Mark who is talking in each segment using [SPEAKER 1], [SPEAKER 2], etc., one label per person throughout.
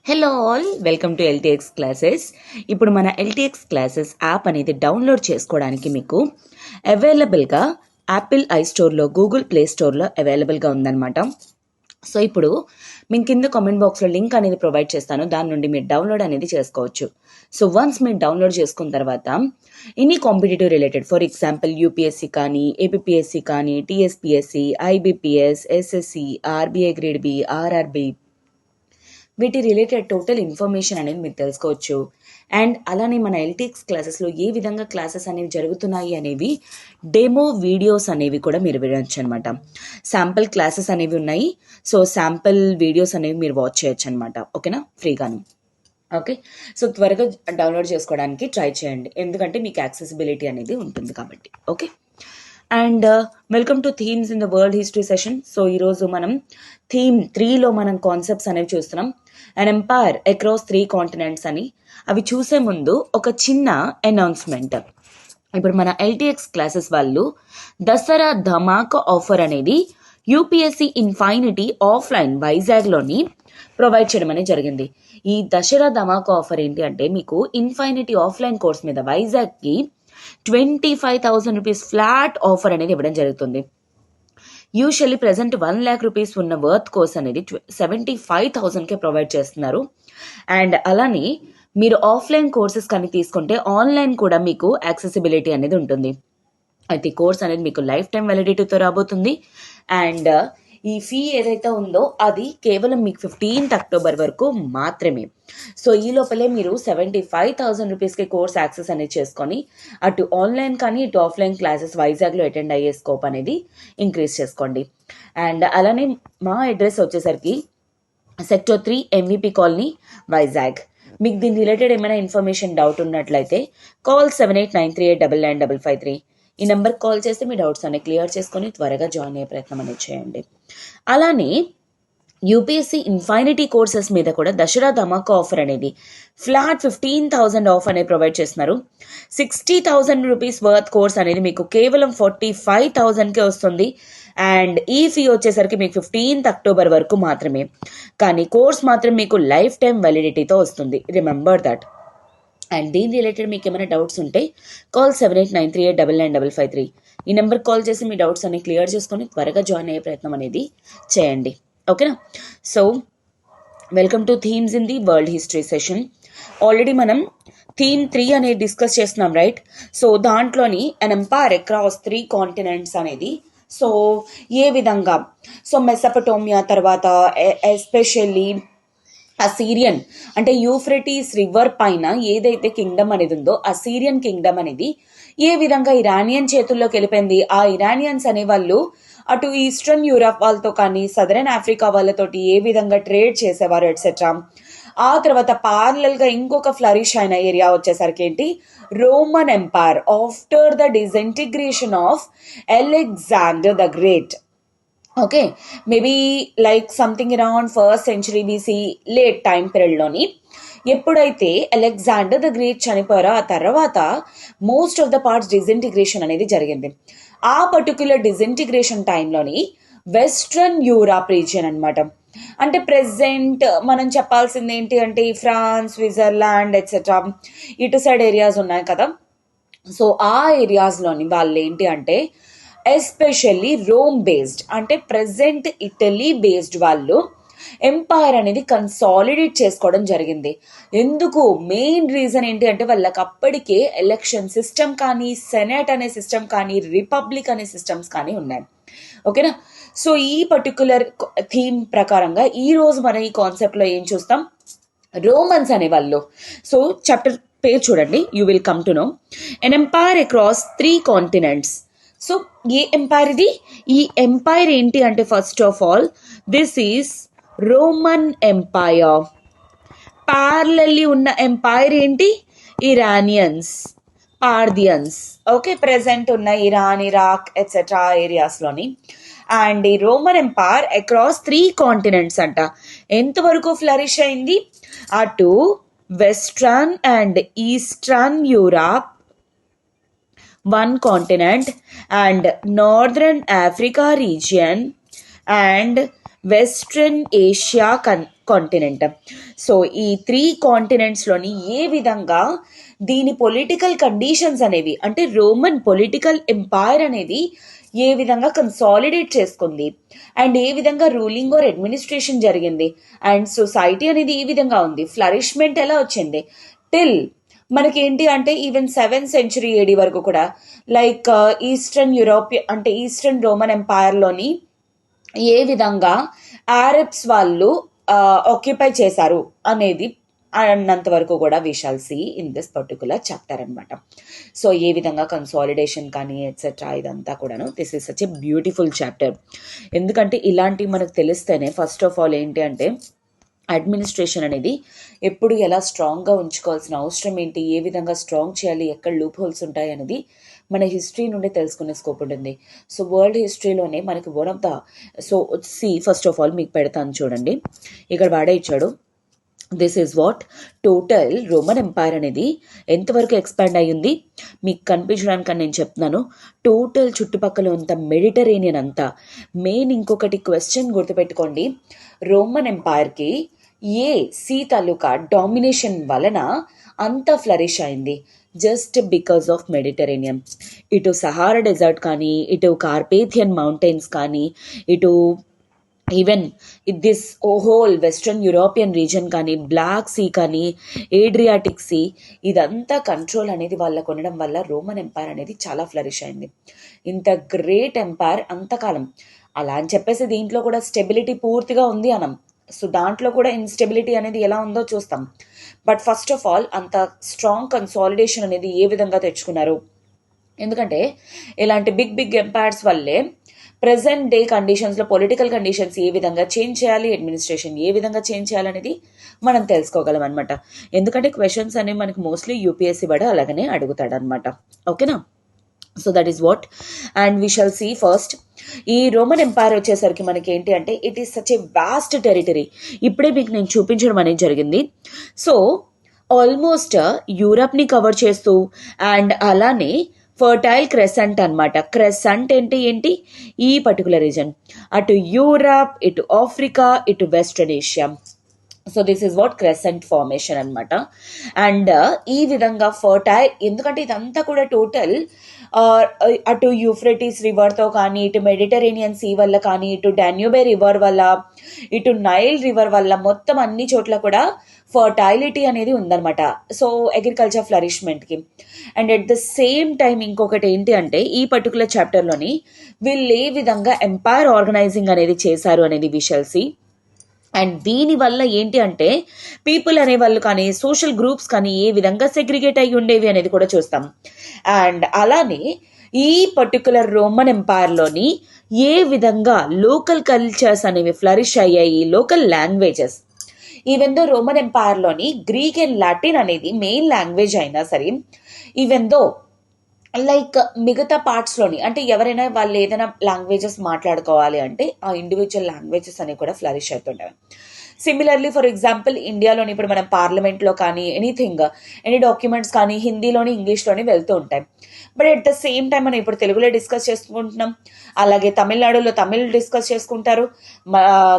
[SPEAKER 1] Hello all, welcome to LTX classes. ఇప్పుడు మన LTX classes app అనేది డౌన్లోడ్ చేసుకోవడానికి మీకు అవైలబుల్గా యాపిల్ ఐ స్టోర్లో, గూగుల్ ప్లే స్టోర్లో అవైలబుల్గా ఉందన్నమాట. సో ఇప్పుడు మేము కింద కామెంట్ బాక్స్లో లింక్ అనేది ప్రొవైడ్ చేస్తాను, దాని నుండి మీరు డౌన్లోడ్ అనేది చేసుకోవచ్చు. సో వన్స్ మీరు డౌన్లోడ్ చేసుకున్న తర్వాత any competitive related, for example UPSC కానీ, ఏపీఎస్సీ కానీ, TSPSC, IBPS, SSC, RBI grade B, RRB, వీటి రిలేటెడ్ టోటల్ ఇన్ఫర్మేషన్ అనేది మీరు తెలుసుకోవచ్చు. అండ్ అలానే మన ఎల్టీఎక్స్ క్లాసెస్లో ఏ విధంగా క్లాసెస్ అనేవి జరుగుతున్నాయి అనేవి డెమో వీడియోస్ అనేవి కూడా మీరు వినొచ్చు అనమాట. శాంపుల్ క్లాసెస్ అనేవి ఉన్నాయి. సో శాంపుల్ వీడియోస్ అనేవి మీరు వాచ్ చేయొచ్చు అనమాట. ఓకేనా, ఫ్రీగాను. ఓకే, సో త్వరగా డౌన్లోడ్ చేసుకోవడానికి ట్రై చేయండి, ఎందుకంటే మీకు యాక్సెసిబిలిటీ అనేది ఉంటుంది కాబట్టి. Okay, and welcome to themes in the world history session. So ఈరోజు మనం థీమ్ 3లో మనం కాన్సెప్ట్స్ అనేవి చూస్తున్నాం. అన్ ఎంపైర్ అక్రాస్ 3 కాంటినెంట్స్ అని. అవి చూసే ముందు ఒక చిన్న అనౌన్స్మెంట్. ఇప్పుడు మన ఎల్టీఎక్స్ క్లాసెస్ వాళ్ళు దసరా ధమాకా ఆఫర్ అనేది యూపీఎస్సీ ఇన్ఫైనిటీ ఆఫ్లైన్ వైజాగ్లోని ప్రొవైడ్ చేయడం అనేది జరిగింది. ఈ దసరా ధమాకా ఆఫర్ ఏంటి అంటే, మీకు ఇన్ఫైనిటీ ఆఫ్లైన్ కోర్స్ మీద వైజాగ్కి 25,000 రూపీస్ ఫ్లాట్ ఆఫర్ అనేది ఇవ్వడం జరుగుతుంది. యూజువల్లీ ప్రెసెంట్ 1 lakh రూపీస్ ఉన్న వర్త్ కోర్స్ అనేది 75,000కే ప్రొవైడ్ చేస్తున్నారు. అండ్ అలానే మీరు ఆఫ్లైన్ కోర్సెస్ కానీ తీసుకుంటే ఆన్లైన్ కూడా మీకు యాక్సెసిబిలిటీ అనేది ఉంటుంది. అయితే కోర్స్ అనేది మీకు లైఫ్ టైం వ్యాలిడిటీతో రాబోతుంది. అండ్ ఈ ఫీ ఏదైతే ఉందో అది కేవలం మీకు 15th అక్టోబర్ వరకు మాత్రమే. సో ఈ లోపలే మీరు 75,000 రూపీస్కి కోర్స్ యాక్సెస్ అనేది చేసుకొని అటు ఆన్లైన్ కానీ ఇటు ఆఫ్లైన్ క్లాసెస్ వైజాగ్లో అటెండ్ అయ్యే స్కోప్ అనేది ఇంక్రీజ్ చేసుకోండి. అండ్ అలానే మా అడ్రస్ వచ్చేసరికి సెక్టర్ 3 ఎంవిపి కాలనీ వైజాగ్. మీకు దీని రిలేటెడ్ ఏమైనా ఇన్ఫర్మేషన్ డౌట్ ఉన్నట్లయితే కాల్ 7893899553. ఈ నెంబర్కి కాల్ చేస్తే మీ డౌట్స్ అనేవి క్లియర్ చేసుకొని త్వరగా జాయిన్ అయ్యే ప్రయత్నం అనేది చేయండి. అలానే యూపీఎస్సీ ఇన్ఫైనిటీ కోర్సెస్ మీద కూడా దసరా ధమాకా ఆఫర్ అనేది ఫ్లాట్ 15,000 ఆఫ్ అనేది ప్రొవైడ్ చేస్తున్నారు. 60,000 రూపీస్ వర్త్ కోర్స్ అనేది మీకు కేవలం 45,000కే వస్తుంది. అండ్ ఈ ఫీ వచ్చేసరికి మీకు 15th అక్టోబర్ వరకు మాత్రమే, కానీ కోర్స్ మాత్రం మీకు లైఫ్ టైం వ్యాలిడిటీతో వస్తుంది. Remember that. అండ్ దీని రిలేటెడ్ మీకు ఏమైనా డౌట్స్ ఉంటే కాల్ 7893899553. ఈ నెంబర్కి కాల్ చేసి మీ డౌట్స్ అనేవి క్లియర్ చేసుకొని త్వరగా జాయిన్ అయ్యే ప్రయత్నం అనేది చేయండి. ఓకేనా, so welcome to themes in the world history session. Already మనం థీమ్ 3 అనేది డిస్కస్ చేస్తున్నాం, రైట్? సో దాంట్లోని అన్ ఎంపైర్ అక్రాస్ 3 కాంటినెంట్స్ అనేది, సో ఏ విధంగా, సో మెసపటోమియా తర్వాత ఎస్పెషల్లీ అసీరియన్ అంటే యూఫ్రటీస్ రివర్ పైన ఏదైతే కింగ్డమ్ అనేది ఉందో అసీరియన్ కింగ్డమ్ అనేది ఏ విధంగా ఇరానియన్ చేతుల్లోకి వెళ్ళిపోయింది. ఆ ఇరానియన్స్ అనే వాళ్ళు అటు ఈస్టర్న్ యూరప్ వాళ్ళతో కానీ సదరన్ ఆఫ్రికా వాళ్ళతోటి ఏ విధంగా ట్రేడ్ చేసేవారు ఎట్సెట్రా. ఆ తర్వాత పార్లల్ గా ఇంకొక ఫ్లరిష్ అయిన ఏరియా వచ్చేసరికి ఏంటి, Roman empire after the disintegration of Alexander the great. Okay, maybe like something around 1st century BC late time పీరియడ్లోని ఎప్పుడైతే అలెగ్జాండర్ ద గ్రేట్ ప్చనిపోయారో ఆ తర్వాత most of the parts disintegration అనేది జరిగింది. ఆ పర్టిక్యులర్ డిసింటిగ్రేషన్ టైంలోని వెస్ట్రన్ యూరప్ రీజియన్ అనమాట. అంటే ప్రెసెంట్ మనం చెప్పాల్సింది ఏంటి అంటే ఫ్రాన్స్, స్విట్జర్లాండ్ ఎట్సెట్రా ఇటు సైడ్ ఏరియాస్ ఉన్నాయి కదా. సో ఆ ఏరియాస్లోని వాళ్ళు ఏంటి అంటే ఎస్పెషల్లీ రోమ్ బేస్డ్ అంటే ప్రెసెంట్ ఇటలీ బేస్డ్ వాళ్ళు ఎంపైర్ అనేది కన్సాలిడేట్ చేసుకోవడం జరిగింది. ఎందుకు, మెయిన్ రీజన్ ఏంటి అంటే వాళ్ళకి అప్పటికే ఎలక్షన్ సిస్టమ్ కానీ, సెనేట్ అనే సిస్టమ్ కానీ, రిపబ్లిక్ అనే సిస్టమ్స్ కానీ ఉన్నాయి. ఓకేనా, సో ఈ పర్టికులర్ థీమ్ ప్రకారంగా ఈ రోజు మనం ఈ కాన్సెప్ట్లో ఏం చూస్తాం, రోమన్స్ అనే వాళ్ళు. సో చాప్టర్ పేరు చూడండి, you will come to know an empire across 3 continents. So a empire ఇది, ఈ ఎంపైర్ ఏంటి అంటే first of all this is Roman empire. Parallelly ఉన్న ఎంపైర్ ఏంటి, ఇరానియన్స్, పార్థియన్స్. ఓకే, ప్రెసెంట్ ఉన్న ఇరాన్, ఇరాక్ ఎట్సెట్రా ఏరియాస్లోని. అండ్ ఈ రోమన్ ఎంపైర్ అక్రాస్ 3 కాంటినెంట్స్ అంట. ఎంతవరకు ఫ్లరిష్ అయింది, అటు western and eastern Europe 1 continent and northern Africa region and western Asia continent. So ఈ 3 కాంటినెంట్స్లోని ఏ విధంగా దీని పొలిటికల్ కండిషన్స్ అనేవి, అంటే రోమన్ పొలిటికల్ ఎంపైర్ అనేది ఏ విధంగా కన్సాలిడేట్ చేసుకుంది, అండ్ ఏ విధంగా రూలింగ్ ఆర్ అడ్మినిస్ట్రేషన్ జరిగింది, అండ్ సొసైటీ అనేది ఏ విధంగా ఉంది, ఫ్లరిష్మెంట్ ఎలా వచ్చింది టిల్ మనకేంటి అంటే ఈవెన్ 7th century AD వరకు కూడా, లైక్ ఈస్టర్న్ యూరోప్ అంటే ఈస్టర్న్ రోమన్ ఎంపైర్లోని ఏ విధంగా ఆరబ్స్ వాళ్ళు ఆక్యుపై చేశారు అనేది అన్నంత వరకు కూడా we shall see in this particular chapter అనమాట. సో ఏ విధంగా కన్సాలిడేషన్ కానీ ఎట్సెట్రా ఇదంతా కూడాను this is such a beautiful chapter. ఎందుకంటే ఇలాంటివి మనకు తెలిస్తేనే ఫస్ట్ ఆఫ్ ఆల్ ఏంటి అంటే అడ్మినిస్ట్రేషన్ అనేది ఎప్పుడు ఎలా స్ట్రాంగ్గా ఉంచుకోవాల్సిన అవసరం ఏంటి, ఏ విధంగా స్ట్రాంగ్ చేయాలి, ఎక్కడ లూప్ హోల్స్ ఉంటాయి అనేది మన హిస్టరీ నుండి తెలుసుకునే స్కోప్ ఉంటుంది. సో వరల్డ్ హిస్టరీలోనే మనకి one of the first of all మీకు పెడతాను చూడండి, ఇక్కడ వాడే ఇచ్చాడు. This is what total Roman empire అనేది ఎంతవరకు ఎక్స్పాండ్ అయ్యింది మీకు కనిపించడానికి నేను చెప్తున్నాను. టోటల్ చుట్టుపక్కల అంతా మెడిటరేనియన్ అంతా. మెయిన్ ఇంకొకటి క్వశ్చన్ గుర్తుపెట్టుకోండి, రోమన్ ఎంపైర్కి ఏ సీ తాలూకా డామినేషన్ వలన అంత ఫ్లరిష్ అయింది, జస్ట్ బికాస్ ఆఫ్ మెడిటరేనియన్. ఇటు సహారా డెజర్ట్ కానీ, ఇటు కార్పేథియన్ మౌంటైన్స్ కానీ, ఇటు even this whole western European region కానీ, బ్లాక్ సీ కానీ, ఏడ్రియాటిక్ సీ, ఇదంతా కంట్రోల్ అనేది వాళ్ళకు ఉండడం వల్ల రోమన్ ఎంపైర్ అనేది చాలా ఫ్లరిష్ అయింది. ఇంత గ్రేట్ ఎంపైర్ అంతకాలం అలా అని చెప్పేసి దీంట్లో కూడా స్టెబిలిటీ పూర్తిగా ఉంది అనం. సో దాంట్లో కూడా ఇన్స్టెబిలిటీ అనేది ఎలా ఉందో చూస్తాం. బట్ ఫస్ట్ ఆఫ్ ఆల్ అంత స్ట్రాంగ్ కన్సాలిడేషన్ అనేది ఏ విధంగా తెచ్చుకున్నారు, ఎందుకంటే ఇలాంటి బిగ్ ఎంపైర్స్ వల్లే ప్రెసెంట్ డే కండిషన్స్లో పొలిటికల్ కండిషన్స్ ఏ విధంగా చేంజ్ చేయాలి, అడ్మినిస్ట్రేషన్ ఏ విధంగా చేంజ్ చేయాలనేది మనం తెలుసుకోగలం అనమాట. ఎందుకంటే క్వశ్చన్స్ అనేవి మనకి మోస్ట్లీ యూపీఎస్సీ వాడు అలాగనే అడుగుతాడు అనమాట. ఓకేనా? So that is what and we shall see first. ఈ రోమన్ ఎంపైర్ వచ్చేసరికి మనకి ఏంటి అంటే it is such a vast territory. ఇప్పుడే మీకు నేను చూపించడం అనేది జరిగింది. సో ఆల్మోస్ట్ యూరప్ని కవర్ చేస్తూ అండ్ అలానే ఫర్టైల్ క్రెసెంట్ అనమాట. క్రెసెంట్ ఏంటి ఈ పర్టికులర్ రీజన్, అటు యూరప్, ఇటు ఆఫ్రికా, ఇటు western Asia. So this is what crescent formation అనమాట. అండ్ ఈ విధంగా ఫర్టైల్, ఎందుకంటే ఇదంతా కూడా టోటల్ అటు యూఫ్రటిస్ రివర్తో కానీ, ఇటు మెడిటరేనియన్ సీ వల్ల కానీ, ఇటు డాన్యూబే రివర్ వల్ల, ఇటు నైల్ రివర్ వల్ల మొత్తం అన్ని చోట్ల కూడా ఫర్టైలిటీ అనేది ఉందన్నమాట. సో అగ్రికల్చర్ ఫ్లరిష్మెంట్కి. And at the same time ఇంకొకటి ఏంటి అంటే ఈ పర్టికులర్ చాప్టర్లోని వీళ్ళు ఏ విధంగా ఎంపైర్ ఆర్గనైజింగ్ అనేది చేశారు అనేది వి షల్ సీ. అండ్ దీనివల్ల ఏంటి అంటే పీపుల్ అనేవాళ్ళు కానీ, సోషల్ గ్రూప్స్ కానీ ఏ విధంగా సెగ్రిగేట్ అయ్యి ఉండేవి అనేది కూడా చూస్తాం. అండ్ అలానే ఈ పర్టికులర్ రోమన్ ఎంపైర్లోని ఏ విధంగా లోకల్ కల్చర్స్ అనేవి ఫ్లరిష్ అయ్యాయి, local languages. Even though Roman ఎంపైర్లోని గ్రీక్ అండ్ లాటిన్ అనేది మెయిన్ లాంగ్వేజ్ అయినా సరే, ఈవెన్ దో లైక్ మిగతా పార్ట్స్లోని అంటే ఎవరైనా వాళ్ళు ఏదైనా లాంగ్వేజెస్ మాట్లాడుకోవాలి అంటే ఆ ఇండివిజువల్ లాంగ్వేజెస్ అనేవి కూడా ఫ్లరిష్ అవుతుంటాయి. సిమిలర్లీ ఫర్ ఎగ్జాంపుల్ ఇండియాలోని ఇప్పుడు మనం పార్లమెంట్లో కానీ ఎనీ డాక్యుమెంట్స్ కానీ హిందీలోని, ఇంగ్లీష్లోని వెళ్తూ ఉంటాయి. But at the same time మనం ఇప్పుడు తెలుగులో డిస్కస్ చేసుకుంటున్నాం, అలాగే తమిళనాడులో తమిళ్ డిస్కస్ చేసుకుంటారు,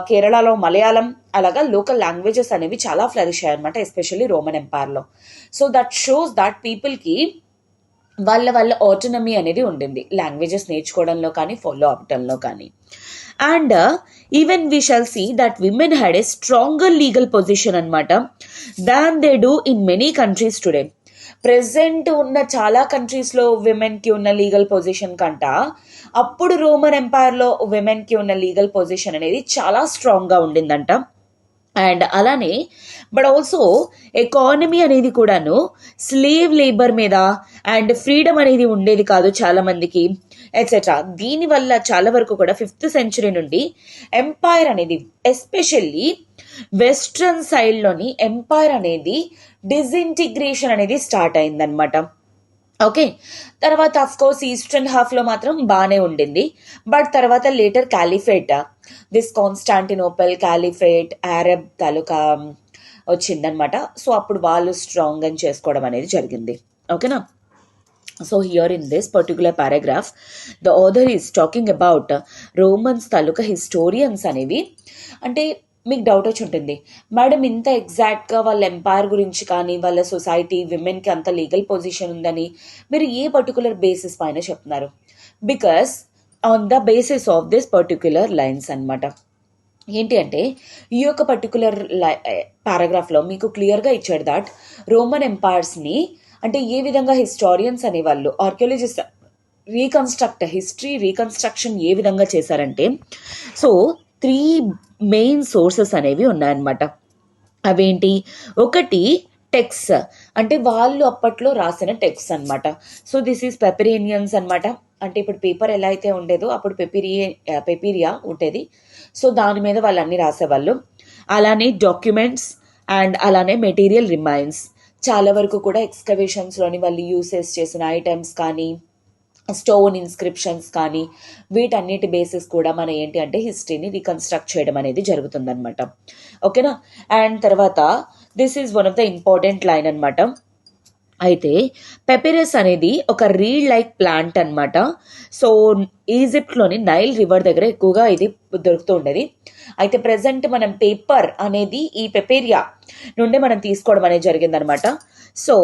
[SPEAKER 1] కేరళలో మలయాళం, అలాగా లోకల్ లాంగ్వేజెస్ అనేవి చాలా ఫ్లరిష్ అయ్యాయి అనమాట, ఎస్పెషల్లీ రోమన్ ఎంపైర్లో. సో దట్ షోస్ దట్ పీపుల్కి వాళ్ళ ఆటోనమీ అనేది ఉండింది లాంగ్వేజెస్ నేర్చుకోవడంలో కానీ, ఫాలో అవ్వడంలో కానీ. And even we shall see that women had a stronger legal position అనమాట than they do in many countries today. Present ఉన్న చాలా కంట్రీస్లో విమెన్కి ఉన్న లీగల్ పొజిషన్ కంట అప్పుడు రోమన్ ఎంపైర్లో విమెన్కి ఉన్న లీగల్ పొజిషన్ అనేది చాలా స్ట్రాంగ్గా ఉండిందంట. అండ్ అలానే బట్ ఆల్సో ఎకానమీ అనేది కూడాను స్లేవ్ లేబర్ మీద అండ్ ఫ్రీడమ్ అనేది ఉండేది కాదు చాలా మందికి ఎట్సెట్రా. దీనివల్ల చాలా వరకు కూడా 5th century నుండి ఎంపైర్ అనేది ఎస్పెషల్లీ వెస్ట్రన్ సైడ్లోని ఎంపైర్ అనేది డిజింటిగ్రేషన్ అనేది స్టార్ట్ అయిందనమాట. ఓకే, తర్వాత అఫ్ కోర్స్ ఈస్టర్న్ హాఫ్లో మాత్రం బాగానే ఉండింది. బట్ తర్వాత later caliphate, this కాన్స్టాంటినోపల్ caliphate Arab తాలూకా వచ్చిందనమాట. సో అప్పుడు వాళ్ళు స్ట్రాంగ్ అని చేసుకోవడం అనేది జరిగింది. ఓకేనా? So here in this particular paragraph the author is talking about Romans తాలూకా హిస్టోరియన్స్ అనేవి. అంటే మీకు డౌట్ వచ్చి ఉంటుంది, మేడం ఇంత ఎగ్జాక్ట్గా వాళ్ళ ఎంపైర్ గురించి కానీ వాళ్ళ సొసైటీ విమెన్కి అంత లీగల్ పొజిషన్ ఉందని మీరు ఏ పర్టికులర్ బేసిస్ పైన చెప్తున్నారు? Because on the basis of this particular lines అనమాట. ఏంటి అంటే ఈ యొక్క పర్టికులర్ పారాగ్రాఫ్లో మీకు క్లియర్గా ఇచ్చాడు దట్ రోమన్ ఎంపైర్స్ని అంటే ఏ విధంగా హిస్టారియన్స్ అనేవాళ్ళు ఆర్కియాలజిస్ట్ హిస్టరీ రీకన్స్ట్రక్షన్ ఏ విధంగా చేశారంటే, సో 3 మెయిన్ సోర్సెస్ అనేవి ఉన్నాయన్నమాట. అవేంటి? ఒకటి టెక్స్, అంటే వాళ్ళు అప్పట్లో రాసిన టెక్స్ అనమాట. సో దిస్ ఈజ్ పెపరేనియన్స్ అనమాట. అంటే ఇప్పుడు పేపర్ ఎలా అయితే ఉండేదో అప్పుడు పెపీరియా ఉండేది. సో దాని మీద వాళ్ళు అన్ని రాసేవాళ్ళు. అలానే డాక్యుమెంట్స్ అండ్ అలానే మెటీరియల్ రిమైన్స్, చాలా వరకు కూడా ఎక్స్కవేషన్స్లోని వాళ్ళు యూసెస్ చేసిన ఐటమ్స్ కానీ స్టోన్ ఇన్స్క్రిప్షన్స్ కానీ వీటన్నిటి బేసిస్ కూడా మన ఏంటి అంటే హిస్టరీని రీకన్స్ట్రక్ట్ చేయడం అనేది జరుగుతుందన్నమాట. ఓకేనా? అండ్ తర్వాత this is one of the important line అనమాట. అయితే పెపిరస్ అనేది ఒక రీడ్ లైక్ ప్లాంట్ అనమాట. సో ఈజిప్ట్లోని నైల్ రివర్ దగ్గర ఎక్కువగా ఇది దొరుకుతూ ఉండేది. అయితే ప్రజెంట్ మనం పేపర్ అనేది ఈ పెపేరియా నుండి మనం తీసుకోవడం అనేది జరిగిందనమాట. సో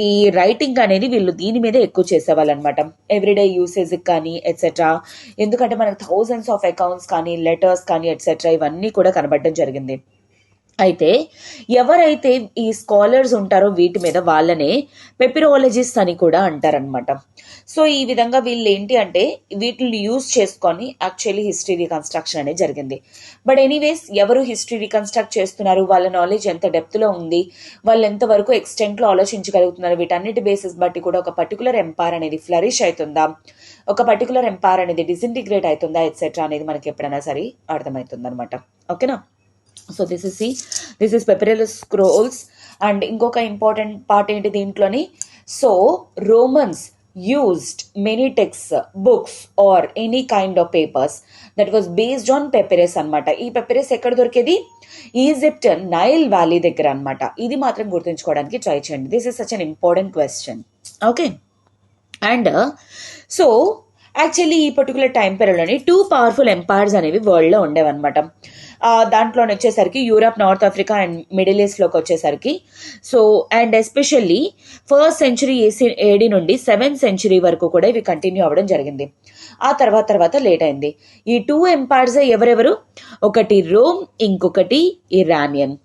[SPEAKER 1] ఈ రైటింగ్ అనేది వీళ్ళు దీని మీద ఎక్కువ చేసేవాళ్ళు అనమాట, ఎవ్రీడే యూసేజ్కి కానీ ఎట్సెట్రా. ఎందుకంటే మనకు థౌజండ్స్ ఆఫ్ అకౌంట్స్ కానీ లెటర్స్ కానీ ఎట్సెట్రా ఇవన్నీ కూడా కనబడడం జరిగింది. అయితే ఎవరైతే ఈ స్కాలర్స్ ఉంటారో వీటి మీద వాళ్ళనే పెపిరాలజిస్ట్ అని కూడా అంటారనమాట. సో ఈ విధంగా వీళ్ళు ఏంటి అంటే వీటిని యూజ్ చేసుకొని యాక్చువల్లీ హిస్టరీ రీకన్స్ట్రక్షన్ అనేది జరిగింది. బట్ ఎనీవేస్ ఎవరు హిస్టరీ రీకన్స్ట్రక్ట్ చేస్తున్నారు, వాళ్ళ నాలెడ్జ్ ఎంత డెప్త్లో ఉంది, వాళ్ళు ఎంతవరకు ఎక్స్టెంట్లో ఆలోచించగలుగుతున్నారు, వీటన్నిటి బేసిస్ బట్టి కూడా ఒక పర్టికులర్ ఎంపైర్ అనేది ఫ్లరిష్ అవుతుందా, ఒక పర్టికులర్ ఎంపైర్ అనేది డిసింటిగ్రేట్ అవుతుందా ఎట్సెట్రా అనేది మనకి ఎప్పుడైనా సరే అర్థమవుతుంది అనమాట. ఓకేనా? So this is papyrus scrolls. And ఇంకొక ఇంపార్టెంట్ పార్ట్ ఏంటి దీంట్లోని, so Romans used many texts, books or any kind of papers that was based on papyrus అనమాట. ఈ పెపిరస్ ఎక్కడ దొరికేది? ఈజిప్ట్ నైల్ వ్యాలీ దగ్గర అనమాట. ఇది మాత్రం గుర్తుంచుకోవడానికి ట్రై చేయండి. This is such an important question. Okay. And so actually ఈ పర్టికులర్ టైం పీరియడ్లోని 2 పవర్ఫుల్ ఎంపైర్స్ అనేవి వరల్డ్లో ఉండేవన్నమాట. దాంట్లోనే వచ్చేసరికి Europe, North Africa and middle ఈస్ట్లోకి వచ్చేసరికి so and especially 1st century AD నుండి 7th century వరకు కూడా ఇవి కంటిన్యూ అవ్వడం జరిగింది. ఆ తర్వాత లేట్ అయింది. ఈ 2 ఎంపైర్స్ ఎవరెవరు? ఒకటి రోమ్, ఇంకొకటి ఇరానియన్.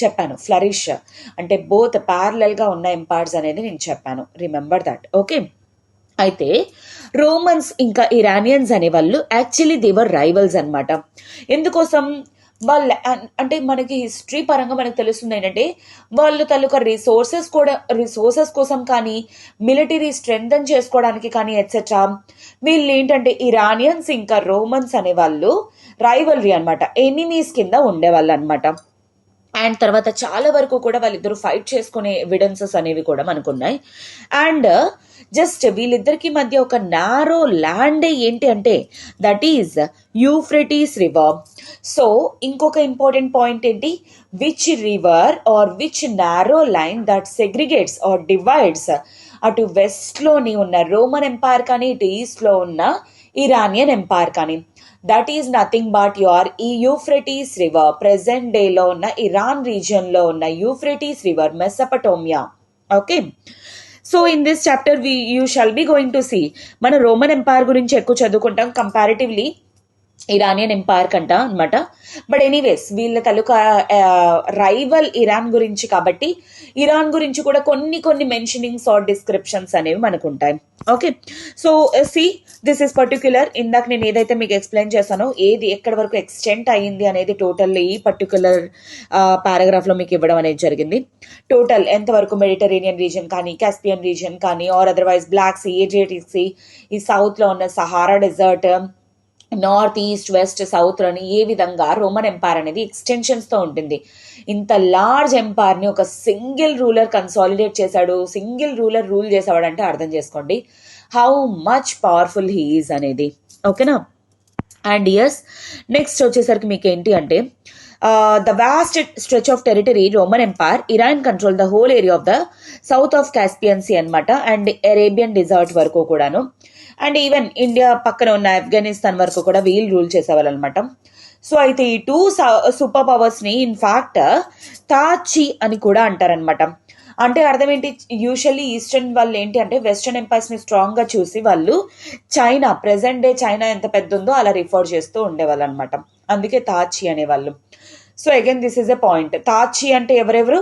[SPEAKER 1] చెప్పాను ఫ్లరిష్ అంటే బోత్ ప్యారలల్గా ఉన్న ఎంపైర్స్ అనేది నేను చెప్పాను, రిమెంబర్ దట్. ఓకే. అయితే రోమన్స్ ఇంకా ఇరానియన్స్ అనేవాళ్ళు యాక్చువల్లీ దేవర్ రైవల్స్ అనమాట. ఎందుకోసం? వాళ్ళ అంటే మనకి హిస్టరీ పరంగా మనకు తెలుస్తుంది ఏంటంటే వాళ్ళు తాలూకా రిసోర్సెస్ కోసం కానీ మిలిటరీ స్ట్రెంగ్తన్ చేసుకోవడానికి కానీ ఎట్సెట్రా వీళ్ళు ఏంటంటే ఇరానియన్స్ ఇంకా రోమన్స్ అనేవాళ్ళు రైవల్రీ అనమాట, ఎనిమీస్ కింద ఉండేవాళ్ళు అనమాట. అండ్ తర్వాత చాలా వరకు కూడా వాళ్ళిద్దరూ ఫైట్ చేసుకునే ఎవిడెన్సెస్ అనేవి కూడా మనకు ఉన్నాయి. అండ్ జస్ట్ వీళ్ళిద్దరికి మధ్య ఒక నారో ల్యాండ్ ఏంటి అంటే that is Euphrates river. So ఇంకొక ఇంపార్టెంట్ పాయింట్ ఏంటి? Which river or which narrow line that segregates or divides అటు వెస్ట్లోని ఉన్న రోమన్ ఎంపైర్ కానీ ఇటు ఈస్ట్లో ఉన్న ఇరానియన్ ఎంపైర్ కానీ. That is nothing but your ఈ యూఫ్రటీస్ రివర్, ప్రెసెంట్ డేలో ఉన్న ఇరాన్ రీజియన్లో ఉన్న Euphrates river, Mesopotamia. Okay. So in this chapter you shall be going to see, మన రోమన్ ఎంపైర్ గురించి ఎక్కువ చదువుకుంటాం కంపారిటివ్లీ ఇరానియన్ ఎంపైర్ కంట అనమాట. బట్ ఎనీవేస్ వీళ్ళ తాలూకా రైవల్ ఇరాన్ గురించి కాబట్టి ఇరాన్ గురించి కూడా కొన్ని మెన్షనింగ్స్ ఆర్ డిస్క్రిప్షన్స్ అనేవి మనకు ఉంటాయి. Okay. So see this is particular, ఇందాక నేను ఏదైతే మీకు ఎక్స్ప్లెయిన్ చేశానో ఏది ఎక్కడి వరకు ఎక్స్టెంట్ అయ్యింది అనేది టోటల్ ఈ పర్టిక్యులర్ పారాగ్రాఫ్లో మీకు ఇవ్వడం అనేది జరిగింది. టోటల్ ఎంతవరకు మెడిటరేనియన్ రీజియన్ కానీ కాస్పియన్ రీజియన్ కానీ or otherwise black sea, Adriatic sea, ఈ సౌత్లో ఉన్న Sahara desert, north, east, west, సౌత్లోని ఏ విధంగా రోమన్ ఎంపైర్ అనేది ఎక్స్టెన్షన్స్తో ఉంటుంది. ఇంత లార్జ్ ఎంపైర్ని ఒక సింగిల్ రూలర్ కన్సాలిడేట్ చేశాడు, సింగిల్ రూలర్ రూల్ చేసేవాడు అంటే అర్థం చేసుకోండి how much powerful he is అనేది. ఓకేనా? అండ్ ఎస్ నెక్స్ట్ వచ్చేసరికి మీకు ఏంటి అంటే the vast stretch of territory Roman Empire, Iran controlled the whole area of the south of Caspian Sea అనమాట అండ్ అరేబియన్ డిజర్ట్ వరకు కూడాను అండ్ ఈవెన్ ఇండియా పక్కన ఉన్న ఆఫ్ఘనిస్తాన్ వరకు కూడా వీళ్ళు రూల్ చేసేవాళ్ళు అనమాట. సో అయితే ఈ టూ సూపర్ పవర్స్ని ఇన్ఫ్యాక్ట్ తాచి అని కూడా అంటారనమాట. అంటే అర్థం ఏంటి, యూజువల్లీ ఈస్టర్న్ వాళ్ళు ఏంటి అంటే వెస్టర్న్ ఎంపైర్స్ని స్ట్రాంగ్గా చూసి వాళ్ళు చైనా, ప్రెసెంట్ డే చైనా ఎంత పెద్ద ఉందో అలా రిఫర్ చేస్తూ ఉండేవాళ్ళు అనమాట. అందుకే తాచి అనేవాళ్ళు. So again this is a point. తాచి అంటే ఎవరెవరు,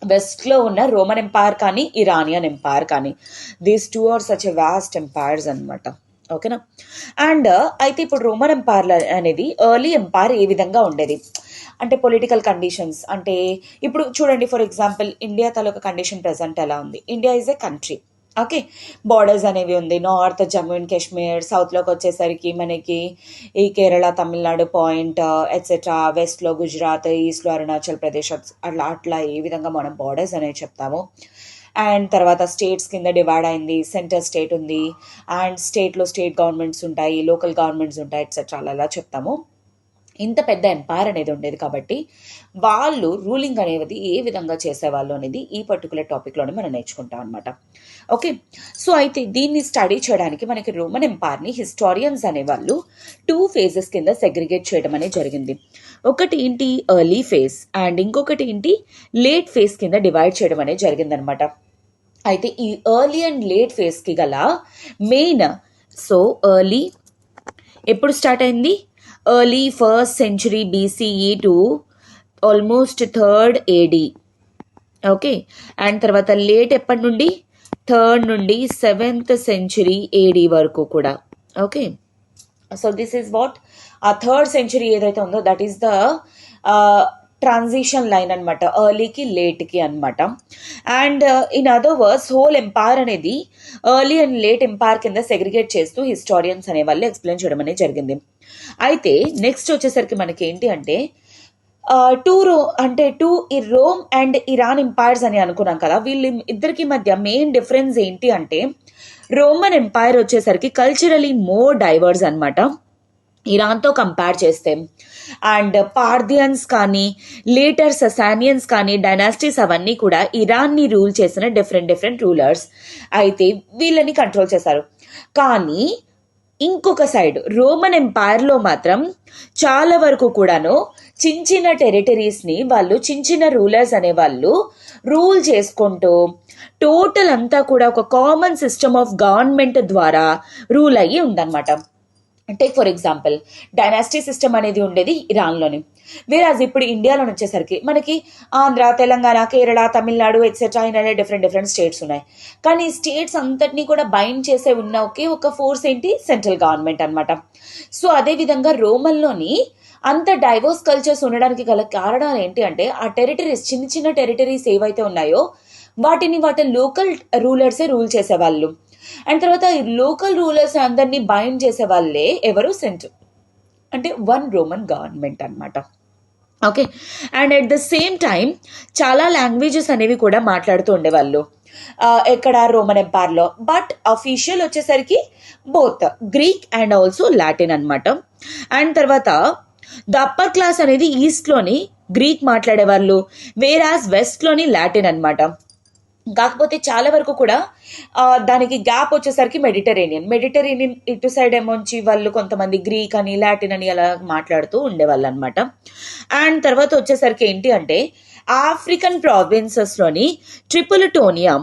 [SPEAKER 1] వెస్ట్లో ఉన్న రోమన్ ఎంపైర్ కానీ ఇరానియన్ ఎంపైర్ కానీ, these two are such a vast empires అనమాట. ఓకేనా. అండ్ అయితే ఇప్పుడు రోమన్ ఎంపైర్ అనేది ఎర్లీ ఎంపైర్ ఏ విధంగా ఉండేది అంటే పొలిటికల్ కండిషన్స్ అంటే ఇప్పుడు చూడండి, ఫర్ ఎగ్జాంపుల్ ఇండియా తాలూకా కండిషన్ ప్రెసెంట్ ఎలా ఉంది. India is a country, okay. Borders అనేవి ఉంది. నార్త్ జమ్మూ అండ్ కాశ్మీర్, సౌత్లోకి వచ్చేసరికి మనకి ఈ కేరళ, తమిళనాడు పాయింట్ ఎట్సెట్రా, వెస్ట్లో గుజరాత్, ఈస్ట్లో అరుణాచల్ ప్రదేశ్, అట్లా అట్లా ఏ విధంగా మనం బార్డర్స్ అనేవి చెప్తాము. అండ్ తర్వాత స్టేట్స్ కింద డివైడ్ అయింది. సెంటర్ స్టేట్ ఉంది, అండ్ స్టేట్లో స్టేట్ గవర్నమెంట్స్ ఉంటాయి, లోకల్ గవర్నమెంట్స్ ఉంటాయి, ఎట్సెట్రా అలా చెప్తాము. ఇంత పెద్ద ఎంపైర్ అనేది ఉండేది కాబట్టి వాళ్ళు రూలింగ్ అనేది ఏ విధంగా చేసేవాళ్ళు అనేది ఈ పర్టికులర్ టాపిక్లోనే మనం నేర్చుకుంటాం అనమాట. ఓకే. సో అయితే దీన్ని స్టడీ చేయడానికి మనకి రోమన్ ఎంపైర్ని హిస్టారియన్స్ అనేవాళ్ళు 2 phases కింద సెగ్రిగేట్ చేయడం అనేది జరిగింది. ఒకటి ఏంటి ఎర్లీ ఫేజ్, అండ్ ఇంకొకటి ఏంటి లేట్ ఫేజ్ కింద డివైడ్ చేయడం అనేది జరిగిందనమాట. అయితే ఈ ఎర్లీ అండ్ లేట్ ఫేజ్కి గల మెయిన్, సో ఎర్లీ ఎప్పుడు స్టార్ట్ అయింది, early 1st century BCE to almost 3rd AD, okay. And తర్వాత లేట్ ఎప్పటి నుండి 3rd నుండి 7th century AD వరకు కూడా, okay. So this is what ఆ 3rd century ఏదైతే ఉందో that is the transition line అనమాట, ఎర్లీకి లేట్కి అనమాట. And in other words whole empire అనేది ఎర్లీ అండ్ లేట్ ఎంపైర్ కింద సెగ్రిగేట్ చేస్తూ హిస్టారియన్స్ అనే వాళ్ళు ఎక్స్ప్లెయిన్ చేయడం అనేది జరిగింది. అయితే నెక్స్ట్ వచ్చేసరికి మనకి ఏంటి అంటే టూ ఈ రోమ్ అండ్ ఇరాన్ ఎంపైర్స్ అని అనుకున్నాం కదా. వీళ్ళ ఇద్దరికి మధ్య మెయిన్ డిఫరెన్స్ ఏంటి అంటే రోమన్ ఎంపైర్ వచ్చేసరికి కల్చరలీ మోర్ డైవర్స్ అనమాట ఇరాన్తో కంపేర్ చేస్తే. అండ్ పార్థియన్స్ కానీ లేటర్ ససానియన్స్ కానీ డైనాసిటీస్ అవన్నీ కూడా ఇరాన్ని రూల్ చేసిన డిఫరెంట్ రూలర్స్ అయితే వీళ్ళని కంట్రోల్ చేశారు. కానీ ఇంకొక సైడ్ రోమన్ ఎంపైర్లో మాత్రం చాలా వరకు కూడాను చిన్న టెరిటరీస్ని వాళ్ళు చిన్న రూలర్స్ అనేవాళ్ళు రూల్ చేసుకుంటూ టోటల్ అంతా కూడా ఒక కామన్ సిస్టమ్ ఆఫ్ గవర్నమెంట్ ద్వారా రూల్ అయ్యి ఉందన్నమాట. Take for example dynasty system అనేది ఉండేది ఇరాన్లోని. వేరాజ్ ఇప్పుడు ఇండియాలో వచ్చేసరికి మనకి ఆంధ్ర, తెలంగాణ, కేరళ, తమిళనాడు ఎట్సెట్రా ఇలానే డిఫరెంట్ స్టేట్స్ ఉన్నాయి. కానీ ఈ స్టేట్స్ అంతటినీ కూడా బైండ్ చేసే ఉన్న ఒక ఫోర్స్ ఏంటి, సెంట్రల్ గవర్నమెంట్ అనమాట. సో అదేవిధంగా రోమన్లోని అంత డైవర్స్ కల్చర్స్ ఉండడానికి గల కారణాలు ఏంటి అంటే ఆ టెరిటరీస్, చిన్న టెరిటరీస్ ఏవైతే ఉన్నాయో వాటిని లోకల్ రూలర్సే రూల్ చేసేవాళ్ళు. అండ్ తర్వాత లోకల్ రూలర్స్ అందరినీ బైండ్ చేసే వాళ్ళే ఎవరు, సెంట్రల్ అంటే వన్ రోమన్ గవర్నమెంట్ అనమాట. Okay. And at the same time చాలా లాంగ్వేజెస్ అనేవి కూడా మాట్లాడుతూ ఉండేవాళ్ళు ఎక్కడ రోమన్ ఎంపైర్లో. బట్ అఫీషియల్ వచ్చేసరికి both Greek and also Latin అనమాట. అండ్ తర్వాత ద అప్పర్ క్లాస్ అనేది ఈస్ట్లోని గ్రీక్ మాట్లాడేవాళ్ళు, వేరాజ్ వెస్ట్లోని లాటిన్ అనమాట. కాకపోతే చాలా వరకు కూడా దానికి గ్యాప్ వచ్చేసరికి మెడిటరేనియన్ ఇటు సైడ్ ఏమొచ్చి వాళ్ళు కొంతమంది గ్రీక్ అని లాటిన్ అని అలా మాట్లాడుతూ ఉండేవాళ్ళు అనమాట. అండ్ తర్వాత వచ్చేసరికి ఏంటి అంటే ఆఫ్రికన్ ప్రావిన్సెస్లోని ట్రిపులిటోనియా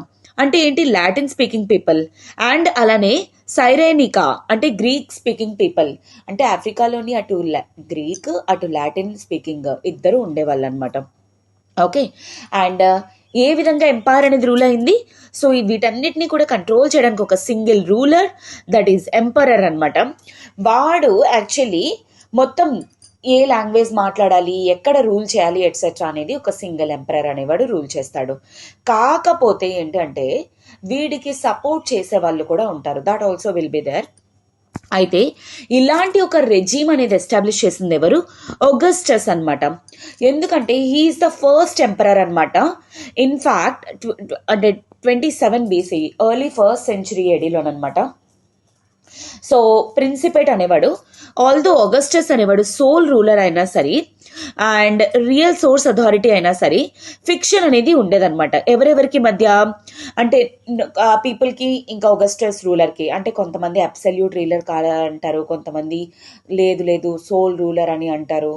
[SPEAKER 1] అంటే ఏంటి, లాటిన్ స్పీకింగ్ పీపుల్. అండ్ అలానే సైరేనికా అంటే గ్రీక్ స్పీకింగ్ పీపుల్. అంటే ఆఫ్రికాలోని అటు గ్రీక్ అటు లాటిన్ స్పీకింగ్ ఇద్దరు ఉండేవాళ్ళు అనమాట. ఓకే. అండ్ ఏ విధంగా ఎంపైర్ అనేది రూల్ అయింది, సో వీటన్నిటిని కూడా కంట్రోల్ చేయడానికి ఒక single ruler, that is emperor అనమాట. వాడు యాక్చువల్లీ మొత్తం ఏ లాంగ్వేజ్ మాట్లాడాలి, ఎక్కడ రూల్ చేయాలి ఎట్సెట్రా అనేది ఒక సింగిల్ ఎంపరర్ అనేవాడు రూల్ చేస్తాడు. కాకపోతే ఏంటంటే వీడికి సపోర్ట్ చేసే వాళ్ళు కూడా ఉంటారు, that also will be there. అయితే ఇలాంటి ఒక రెజీమ్ అనేది ఎస్టాబ్లిష్ చేసింది ఎవరు, ఆగస్టస్ అనమాట. ఎందుకంటే హీఈస్ ద ఫస్ట్ ఎంపరర్ అనమాట. ఇన్ఫ్యాక్ట్ అంటే 27 BCE ఎర్లీ 1st century ADలోనమాట సో ప్రిన్సిపేట్ అనేవాడు, ఆల్దో ఆగస్టస్ అనేవాడు సోల్ రూలర్ అయినా సరే అండ్ రియల్ సోర్స్ అథారిటీ అయినా సరే ఫిక్షన్ అనేది ఉండేదన్నమాట ఎవరెవరికి మధ్య. అంటే పీపుల్కి ఇంకా ఆగస్టస్ రూలర్కి, అంటే కొంతమంది అబ్సల్యూట్ రూలర్ కాదంటారు, కొంతమంది లేదు లేదు సోల్ రూలర్ అని అంటారు.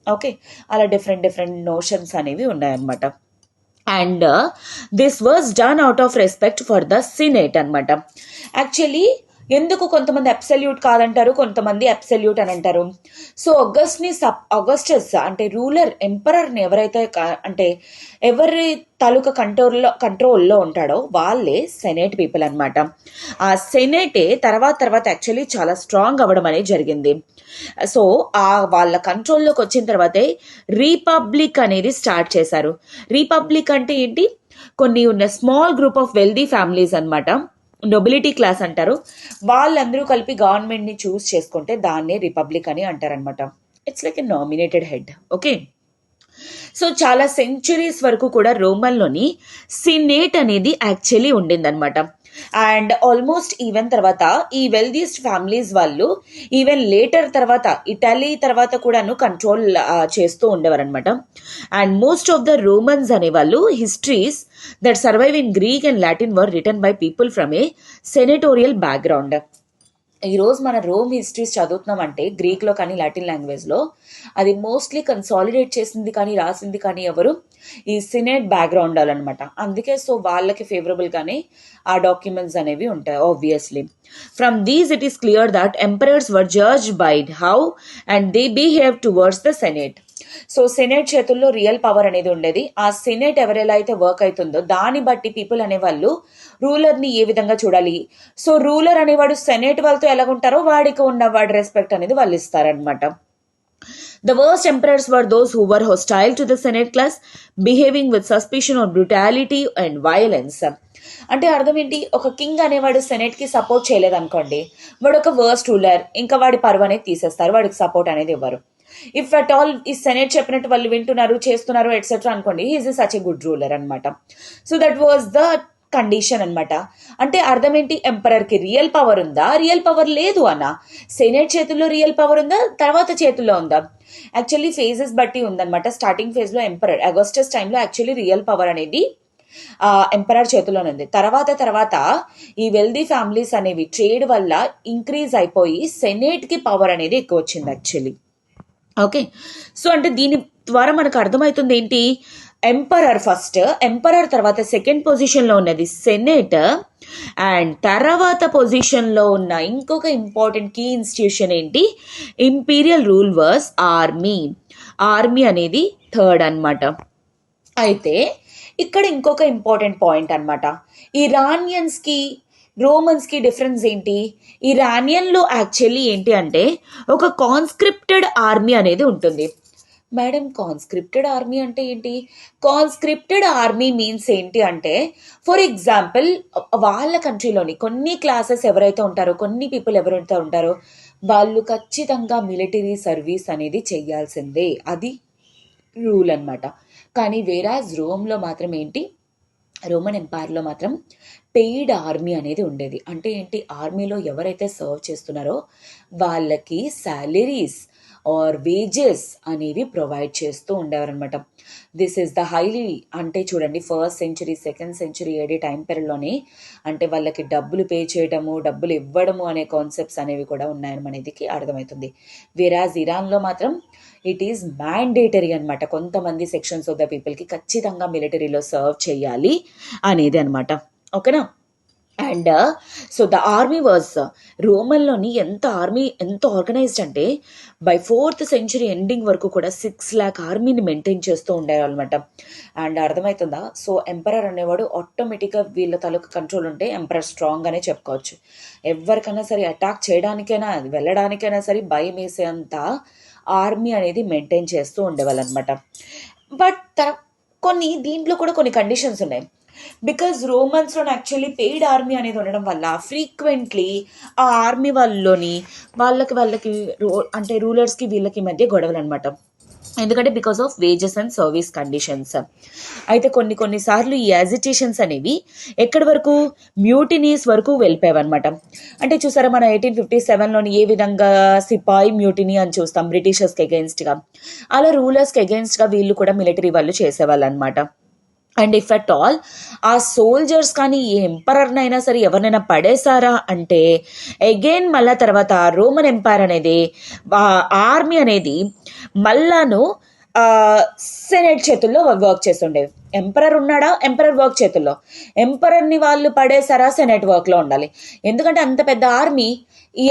[SPEAKER 1] ఓకే, అలా డిఫరెంట్ డిఫరెంట్ నోషన్స్ అనేవి ఉన్నాయన్నమాట. And this was done out of respect for the senate అనమాట. యాక్చువల్లీ ఎందుకు కొంతమంది అబ్సల్యూట్ కాదంటారు, కొంతమంది అబ్సల్యూట్ అని అంటారు. సో ఆగస్టస్ అంటే రూలర్ ఎంపరర్ని ఎవరైతే అంటే ఎవరి తాలూకా కంట్రోల్లో ఉంటాడో వాళ్ళే సెనేట్ పీపుల్ అనమాట. ఆ సెనేటే తర్వాత యాక్చువల్లీ చాలా స్ట్రాంగ్ అవ్వడం అనేది జరిగింది. సో ఆ వాళ్ళ కంట్రోల్లోకి వచ్చిన తర్వాతే రిపబ్లిక్ అనేది స్టార్ట్ చేశారు. రిపబ్లిక్ అంటే ఏంటి, కొన్ని ఉన్న small group of wealthy families అనమాట, నొబిలిటీ క్లాస్ అంటారు, వాళ్ళందరూ కలిపి గవర్నమెంట్ని చూస్ చేసుకుంటే దాన్నే రిపబ్లిక్ అని అంటారనమాట. It's like a nominated head. Okay, so చాలా సెంచురీస్ వరకు కూడా రోమన్లోని సినేట్ అనేది యాక్చువల్లీ ఉండిందనమాట. అండ్ ఆల్మోస్ట్ ఈవెన్ తర్వాత ఈ వెల్దియస్ట్ ఫ్యామిలీస్ వాళ్ళు ఈవెన్ లేటర్ తర్వాత ఇటలీ తర్వాత కూడాను కంట్రోల్ చేస్తూ ఉండేవారు అనమాట. And most of the Romans అనేవాళ్ళు histories that survive in Greek and Latin were written by people from a senatorial background. ఈరోజు మన రోమ్ హిస్టరీస్ చదువుతున్నామంటే గ్రీక్లో కానీ లాటిన్ లాంగ్వేజ్లో, అది మోస్ట్లీ కన్సాలిడేట్ చేసింది కానీ రాసింది కానీ ఎవరు, ఈ సినేట్ బ్యాక్గ్రౌండ్ అనమాట. అందుకే సో వాళ్ళకి ఫేవరబుల్గానే ఆ డాక్యుమెంట్స్ అనేవి ఉంటాయి obviously. From these it is clear that emperors were judged by how and they behave towards the senate. So senate చేతుల్లో రియల్ పవర్ అనేది ఉండేది. ఆ సెనేట్ ఎవరెలా అయితే వర్క్ అవుతుందో దాన్ని బట్టి పీపుల్ అనేవాళ్ళు రూలర్ని ఏ విధంగా చూడాలి. సో రూలర్ అనేవాడు సెనేట్ వాళ్ళతో ఎలాగుంటారో వాడికి ఉన్న వాడి రెస్పెక్ట్ అనేది వాళ్ళు ఇస్తారనమాట. The worst emperors were those who were hostile to the Senate class, behaving with suspicion or brutality and violence. అంటే అర్థం ఏంటి, ఒక కింగ్ అనేవాడు సెనేట్కి సపోర్ట్ చేయలేదు అనుకోండి, వాడు ఒక వర్స్ట్ రూలర్, ఇంకా వాడి పరువు అనేది తీసేస్తారు, వాడికి సపోర్ట్ అనేది ఇవ్వరు. ఇఫ్ అట్ ఆల్ ఈ సెనేట్ చెప్పినట్టు వాళ్ళు వింటున్నారు చేస్తున్నారు ఎట్సెట్రా అనుకోండి, he is such a good ruler అనమాట. So that was the condition అనమాట. అంటే అర్థం ఏంటి, ఎంపరర్కి రియల్ పవర్ ఉందా, రియల్ పవర్ లేదు అన్న. సెనేట్ చేతుల్లో రియల్ పవర్ ఉందా, తర్వాత చేతుల్లో ఉందా, యాక్చువల్లీ ఫేజెస్ బట్టి ఉందన్నమాట. స్టార్టింగ్ ఫేజ్లో ఎంపరర్ అగస్టస్ టైంలో యాక్చువల్లీ రియల్ పవర్ అనేది ఎంపరర్ చేతిలోనే ఉంది. తర్వాత ఈ వెల్దీ ఫ్యామిలీస్ అనేవి ట్రేడ్ వల్ల ఇంక్రీజ్ అయిపోయి సెనేట్కి పవర్ అనేది ఎక్కువ వచ్చింది యాక్చువల్లీ. ఓకే, సో అంటే దీని ద్వారా మనకు అర్థమవుతుంది ఏంటి, ఎంపరర్ ఫస్ట్, ఎంపరర్ తర్వాత సెకండ్ పొజిషన్లో ఉన్నది సెనేట్, అండ్ తర్వాత పొజిషన్లో ఉన్న ఇంకొక ఇంపార్టెంట్ కీ ఇన్స్టిట్యూషన్ ఏంటి, imperial rule versus army. Army అనేది థర్డ్ అనమాట. అయితే ఇక్కడ ఇంకొక ఇంపార్టెంట్ పాయింట్ అనమాట, ఇరానియన్స్కి రోమన్స్కి డిఫరెన్స్ ఏంటి. ఇరానియన్లో యాక్చువల్లీ ఏంటి అంటే ఒక కాన్స్క్రిప్టెడ్ ఆర్మీ అనేది ఉంటుంది. మేడం కాన్స్క్రిప్టెడ్ ఆర్మీ అంటే ఏంటి, కాన్స్క్రిప్టెడ్ ఆర్మీ మీన్స్ ఏంటి అంటే, ఫర్ ఎగ్జాంపుల్ వాళ్ళ కంట్రీలోని కొన్ని క్లాసెస్ ఎవరైతే ఉంటారో, కొన్ని పీపుల్ ఎవరైతే ఉంటారో వాళ్ళు ఖచ్చితంగా మిలిటరీ సర్వీస్ అనేది చేయాల్సిందే, అది రూల్ అనమాట. కానీ వేరాజ్ రోమ్లో మాత్రం ఏంటి, రోమన్ ఎంపైర్లో మాత్రం పెయిడ్ ఆర్మీ అనేది ఉండేది. అంటే ఏంటి, ఆర్మీలో ఎవరైతే సర్వ్ చేస్తున్నారో వాళ్ళకి శాలరీస్ ఆర్ వేజెస్ అనేవి ప్రొవైడ్ చేస్తూ ఉండేవారనమాట. దిస్ ఈస్ ద హైలీ, అంటే చూడండి ఫస్ట్ సెంచురీ సెకండ్ సెంచురీ ఏడే టైం పీరియడ్లోనే అంటే వాళ్ళకి డబ్బులు పే చేయడము, డబ్బులు ఇవ్వడము అనే కాన్సెప్ట్స్ అనేవి కూడా ఉన్నాయని మనకి అర్థమవుతుంది. వేరాజ్ ఇరాన్లో మాత్రం ఇట్ ఈస్ మ్యాండేటరీ అనమాట, కొంతమంది సెక్షన్స్ ఆఫ్ ద పీపుల్కి ఖచ్చితంగా మిలిటరీలో సర్వ్ చేయాలి అనేది అనమాట. ఓకేనా. And so the army was, రోమన్లోని ఎంత ఆర్గనైజ్డ్ అంటే బై 4th century ఎండింగ్ వరకు కూడా 6 lakh ఆర్మీని మెయింటైన్ చేస్తూ ఉండేవాళ్ళనమాట. అండ్ అర్థమవుతుందా, సో ఎంపరర్ అనేవాడు ఆటోమేటిక్గా వీళ్ళ తాలూకు కంట్రోల్ ఉంటే ఎంపరర్ స్ట్రాంగ్ అనే చెప్పుకోవచ్చు. ఎవరికైనా సరే అటాక్ చేయడానికైనా వెళ్ళడానికైనా సరే భయం వేసేంత ఆర్మీ అనేది మెయింటైన్ చేస్తూ ఉండేవాళ్ళు అనమాట. బట్ దీంట్లో కూడా కొన్ని కండిషన్స్ ఉన్నాయి. బికాజ్ రోమన్స్లో యాక్చువల్లీ పెయిడ్ ఆర్మీ అనేది ఉండడం వల్ల ఫ్రీక్వెంట్లీ ఆ ఆర్మీ వాళ్ళకి అంటే రూలర్స్కి వీళ్ళకి మధ్య గొడవలు అనమాట. ఎందుకంటే because of wages and service conditions. అయితే కొన్నిసార్లు ఈ యాజిటేషన్స్ అనేవి ఎక్కడి వరకు, మ్యూటినీస్ వరకు వెళ్ళిపోయావన్నమాట. అంటే చూసారా, మన 1857లోని ఏ విధంగా సిపాయి మ్యూటినీ అని చూస్తాం బ్రిటిషర్స్కి అగెయిన్స్ట్గా, అలా రూలర్స్కి అగెయిన్స్ట్గా వీళ్ళు కూడా మిలిటరీ వాళ్ళు చేసేవాళ్ళు అనమాట. అండ్ ఇఫ్ అట్ ఆల్ ఆ సోల్జర్స్ కానీ ఏ ఎంపరర్నైనా సరే ఎవరినైనా పడేశారా అంటే అగైన్ మళ్ళా తర్వాత రోమన్ ఎంపైర్ అనేది, ఆర్మీ అనేది మళ్ళాను సెనేట్ చేతుల్లో వర్క్ చేస్తుండేవి. ఎంపరర్ ఉన్నాడా, ఎంపరర్ వర్క్ చేతుల్లో, ఎంపరర్ని వాళ్ళు పడేసారా సెనేట్ వర్క్లో ఉండాలి. ఎందుకంటే అంత పెద్ద ఆర్మీ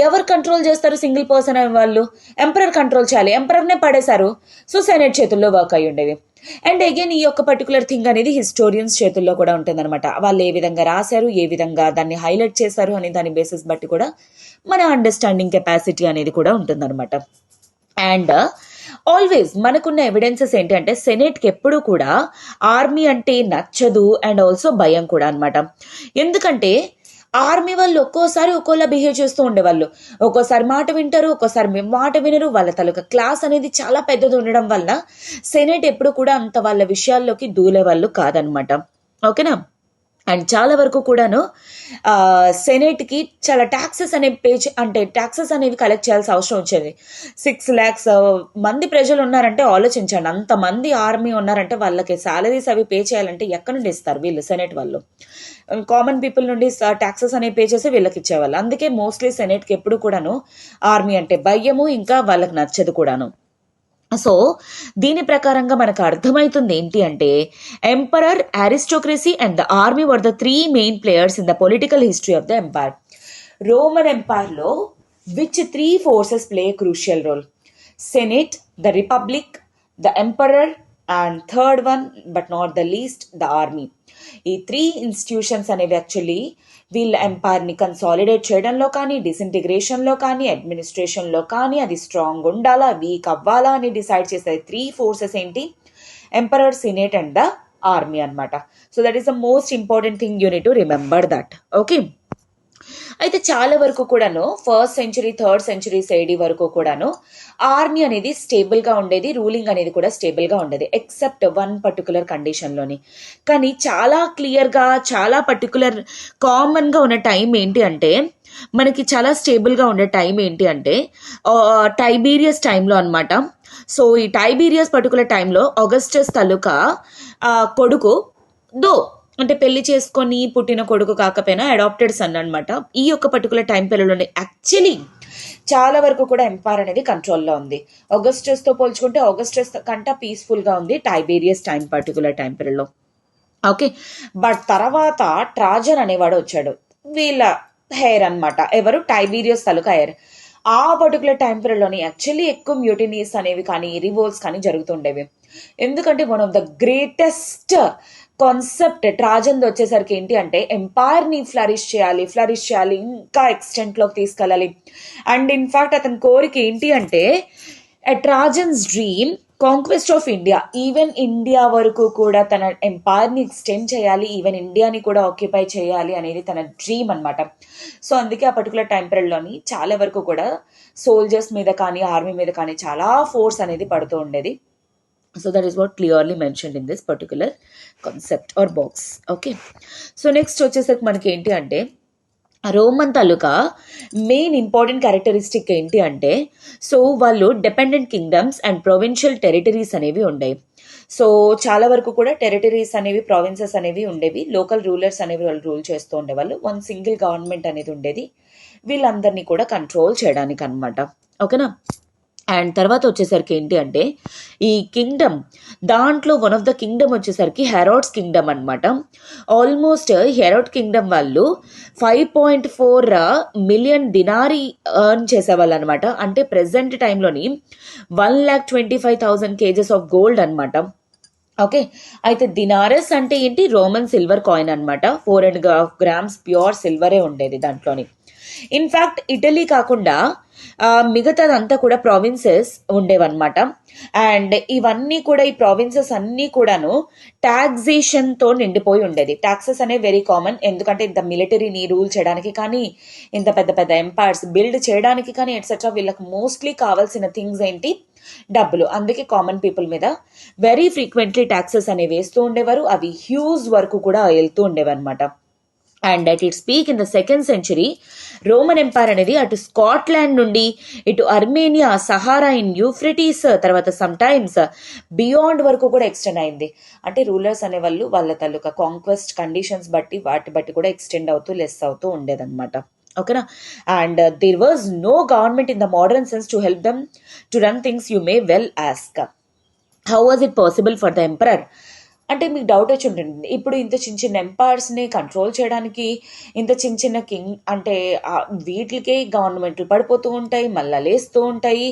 [SPEAKER 1] ఎవరు కంట్రోల్ చేస్తారు, సింగిల్ పర్సన్ వాళ్ళు, ఎంపరర్ కంట్రోల్ చేయాలి. ఎంపరర్నే పడేశారు, సో సెనేట్ చేతుల్లో వర్క్ అయ్యి ఉండేది. అండ్ అగైన్ ఈ యొక్క పర్టికులర్ థింగ్ అనేది హిస్టోరియన్స్ చేతుల్లో కూడా ఉంటుందన్నమాట. వాళ్ళు ఏ విధంగా రాశారు, ఏ విధంగా దాన్ని హైలైట్ చేశారు అనే దాని బేసిస్ బట్టి కూడా మన అండర్స్టాండింగ్ కెపాసిటీ అనేది కూడా ఉంటుందన్నమాట. అండ్ ఆల్వేస్ మనకున్న ఎవిడెన్సెస్ ఏంటి అంటే సెనేట్కి ఎప్పుడు కూడా ఆర్మీ అంటే నచ్చదు అండ్ ఆల్సో భయం కూడా అనమాట. ఎందుకంటే ఆర్మీ వాళ్ళు ఒక్కోసారి ఒక్కోలా బిహేవ్ చేస్తూ ఉండేవాళ్ళు. ఒక్కోసారి మాట వింటారు, ఒక్కోసారి మాట వినరు. వాళ్ళ తాలూకా క్లాస్ అనేది చాలా పెద్దది ఉండడం వల్ల సెనేట్ ఎప్పుడు కూడా అంత వాళ్ళ విషయాల్లోకి దూలే వాళ్ళు కాదనమాట. ఓకేనా. అండ్ చాలా వరకు కూడాను సెనేట్కి చాలా ట్యాక్సెస్ అనే అంటే ట్యాక్సెస్ అనేవి కలెక్ట్ చేయాల్సిన అవసరం వచ్చేది. 6 lakhs మంది ప్రజలు ఉన్నారంటే ఆలోచించండి, అంతమంది ఆర్మీ ఉన్నారంటే వాళ్ళకి శాలరీస్ అవి పే చేయాలంటే ఎక్కడి నుండి ఇస్తారు వీళ్ళు, సెనేట్ వాళ్ళు. కామన్ పీపుల్ నుండి ట్యాక్సెస్ అనేవి పే చేసి వీళ్ళకి ఇచ్చేవాళ్ళు. అందుకే మోస్ట్లీ సెనేట్కి ఎప్పుడు కూడాను ఆర్మీ అంటే భయము, ఇంకా వాళ్ళకి నచ్చదు కూడాను. సో దీని ప్రకారంగా మనకు అర్థమవుతుంది ఏంటి అంటే emperor, aristocracy and the army were the 3 main players in the political history of the empire. Roman ఎంపైర్లో which 3 forces play crucial role? Senate, the republic, the emperor and third one but not the least the army. ఈ 3 institutions అనేవి actually వీళ్ళ ఎంపైర్ని consolidate చేయడంలో కానీ, డిసింటిగ్రేషన్లో కానీ, అడ్మినిస్ట్రేషన్లో కానీ అది strong ఉండాలా, వీక్ అవ్వాలా అని డిసైడ్ చేసే 3 forces ఏంటి? Emperor, senate and the army అనమాట. So that is the most important thing you need to remember that. Okay. అయితే చాలా వరకు కూడాను 1st century 3rd century AD వరకు కూడాను ఆర్మీ అనేది స్టేబుల్గా ఉండేది, రూలింగ్ అనేది కూడా స్టేబుల్గా ఉండేది, ఎక్సెప్ట్ 1 particular కండిషన్లోని. కానీ చాలా క్లియర్గా, చాలా పర్టికులర్ కామన్గా ఉన్న టైం ఏంటి అంటే, మనకి చాలా స్టేబుల్గా ఉండే టైం ఏంటి అంటే టైబీరియస్ టైంలో అనమాట. సో ఈ టైబీరియస్ పర్టికులర్ టైంలో ఆగస్టస్ తాలూకా కొడుకు, అంటే పెళ్లి చేసుకొని పుట్టిన కొడుకు కాకపోయినా అడాప్టెడ్ సన్ అనమాట, ఈ యొక్క పర్టికులర్ టైం పీరియడ్లోనే యాక్చువల్లీ చాలా వరకు కూడా ఎంపైర్ అనేది కంట్రోల్లో ఉంది. ఆగస్టస్తో పోల్చుకుంటే ఆగస్టస్ కంటే పీస్ఫుల్గా ఉంది టైబీరియస్ పర్టికులర్ టైం పీరియడ్లో. ఓకే. బట్ తర్వాత ట్రాజన్ అనేవాడు వచ్చాడు, వీళ్ళ హెయిర్ అనమాట. ఎవరు? టైబీరియస్ తాలూకా హెయిర్. ఆ పర్టికులర్ టైం పీరియడ్లోని యాక్చువల్లీ ఎక్కువ మ్యూటినీస్ అనేవి కానీ, రివోల్ట్స్ కానీ జరుగుతుండేవి. ఎందుకంటే one of the greatest concept Trojan వచ్చేసరికి ఏంటి అంటే ఎంపైర్ని ఫ్లరిష్ చేయాలి, ఇంకా ఎక్స్టెంట్లోకి తీసుకెళ్ళాలి. అండ్ ఇన్ఫాక్ట్ అతని కోరిక ఏంటి అంటే Trajan's dream conquest of India. Even India వరకు కూడా తన ఎంపైర్ని ఎక్స్టెండ్ చేయాలి, ఈవెన్ ఇండియాని కూడా ఆక్యుపై చేయాలి అనేది తన డ్రీమ్ అనమాట. సో అందుకే ఆ పర్టికులర్ టైం పీరియడ్లోని చాలా వరకు కూడా సోల్జర్స్ మీద కానీ, ఆర్మీ మీద కానీ చాలా ఫోర్స్ అనేది పడుతూ ఉండేది. So that is what clearly mentioned in this particular concept or box. Okay. So next వచ్చేసరికి మనకి ఏంటి అంటే రోమన్ తాలూకా మెయిన్ ఇంపార్టెంట్ క్యారెక్టరిస్టిక్ ఏంటి అంటే, సో వాళ్ళు dependent kingdoms and provincial territories అనేవి ఉండేవి. సో చాలా వరకు కూడా టెరిటరీస్ అనేవి, ప్రావిన్సెస్ అనేవి ఉండేవి. లోకల్ రూలర్స్ అనేవి వాళ్ళు రూల్ చేస్తూ ఉండేవాళ్ళు. 1 single గవర్నమెంట్ అనేది ఉండేది వీళ్ళందరినీ కూడా కంట్రోల్ చేయడానికి అనమాట. ఓకేనా. అండ్ తర్వాత వచ్చేసరికి ఏంటి అంటే ఈ కింగ్డమ్, దాంట్లో వన్ ఆఫ్ ద కింగ్డమ్ వచ్చేసరికి హెరోడ్స్ కింగ్డమ్ అనమాట. ఆల్మోస్ట్ హెరోడ్ కింగ్డమ్ వాళ్ళు 5.4 million డినారీ ఎర్న్ చేసేవాళ్ళు అనమాట. అంటే ప్రెసెంట్ టైంలోని 1,25,000 kgs ఆఫ్ గోల్డ్ అనమాట. ఓకే. అయితే దినారస్ అంటే ఏంటి? రోమన్ సిల్వర్ కాయిన్ అనమాట. 4.5 grams ప్యూర్ సిల్వరే ఉండేది దాంట్లోని. ఇన్ఫ్యాక్ట్ ఇటలీ కాకుండా మిగతాదంతా కూడా ప్రావిన్సెస్ ఉండేవన్నమాట. అండ్ ఇవన్నీ కూడా ఈ ప్రావిన్సెస్ అన్నీ కూడాను టాక్సేషన్తో నిండిపోయి ఉండేది. టాక్సెస్ అనేవి వెరీ కామన్, ఎందుకంటే ఇంత మిలిటరీని రూల్ చేయడానికి కానీ, ఇంత పెద్ద పెద్ద ఎంపైర్స్ బిల్డ్ చేయడానికి కానీ ఎట్సెట్రా వీళ్ళకి మోస్ట్లీ కావాల్సిన థింగ్స్ ఏంటి, డబ్బులు. అందుకే కామన్ పీపుల్ మీద వెరీ ఫ్రీక్వెంట్లీ ట్యాక్సెస్ అనేవి వేస్తూ ఉండేవారు. అవి హ్యూజ్ వరకు కూడా వెళ్తూ ఉండేవన్నమాట. And at its peak in the second century Roman empire అనేది అటు స్కాట్లాండ్ నుండి ఇటు అర్మేనియా, సహారా ఇన్ యూఫ్రటీస్, తర్వాత సమ్ టైమ్స్ బియాండ్ వరకు కూడా ఎక్స్టెండ్ అయింది. అంటే రూలర్స్ అనేవాళ్ళు వాళ్ళ తాలూకా కాంక్వెస్ట్ కండిషన్స్ బట్టి వాటి బట్టి కూడా ఎక్స్టెండ్ అవుతూ లెస్ అవుతూ ఉండేదన్నమాట. ఓకేనా. And there was no government in the modern sense to help them to run things. You may well ask, how was it possible for the emperor? అంటే మీకు డౌట్ వచ్చి ఉంటుంది, ఇప్పుడు ఇంత చిన్న చిన్న ఎంపైర్స్ని కంట్రోల్ చేయడానికి ఇంత చిన్న చిన్న కింగ్ అంటే వీటికే గవర్నమెంట్లు పడిపోతూ ఉంటాయి, మళ్ళీ లేస్తూ ఉంటాయి,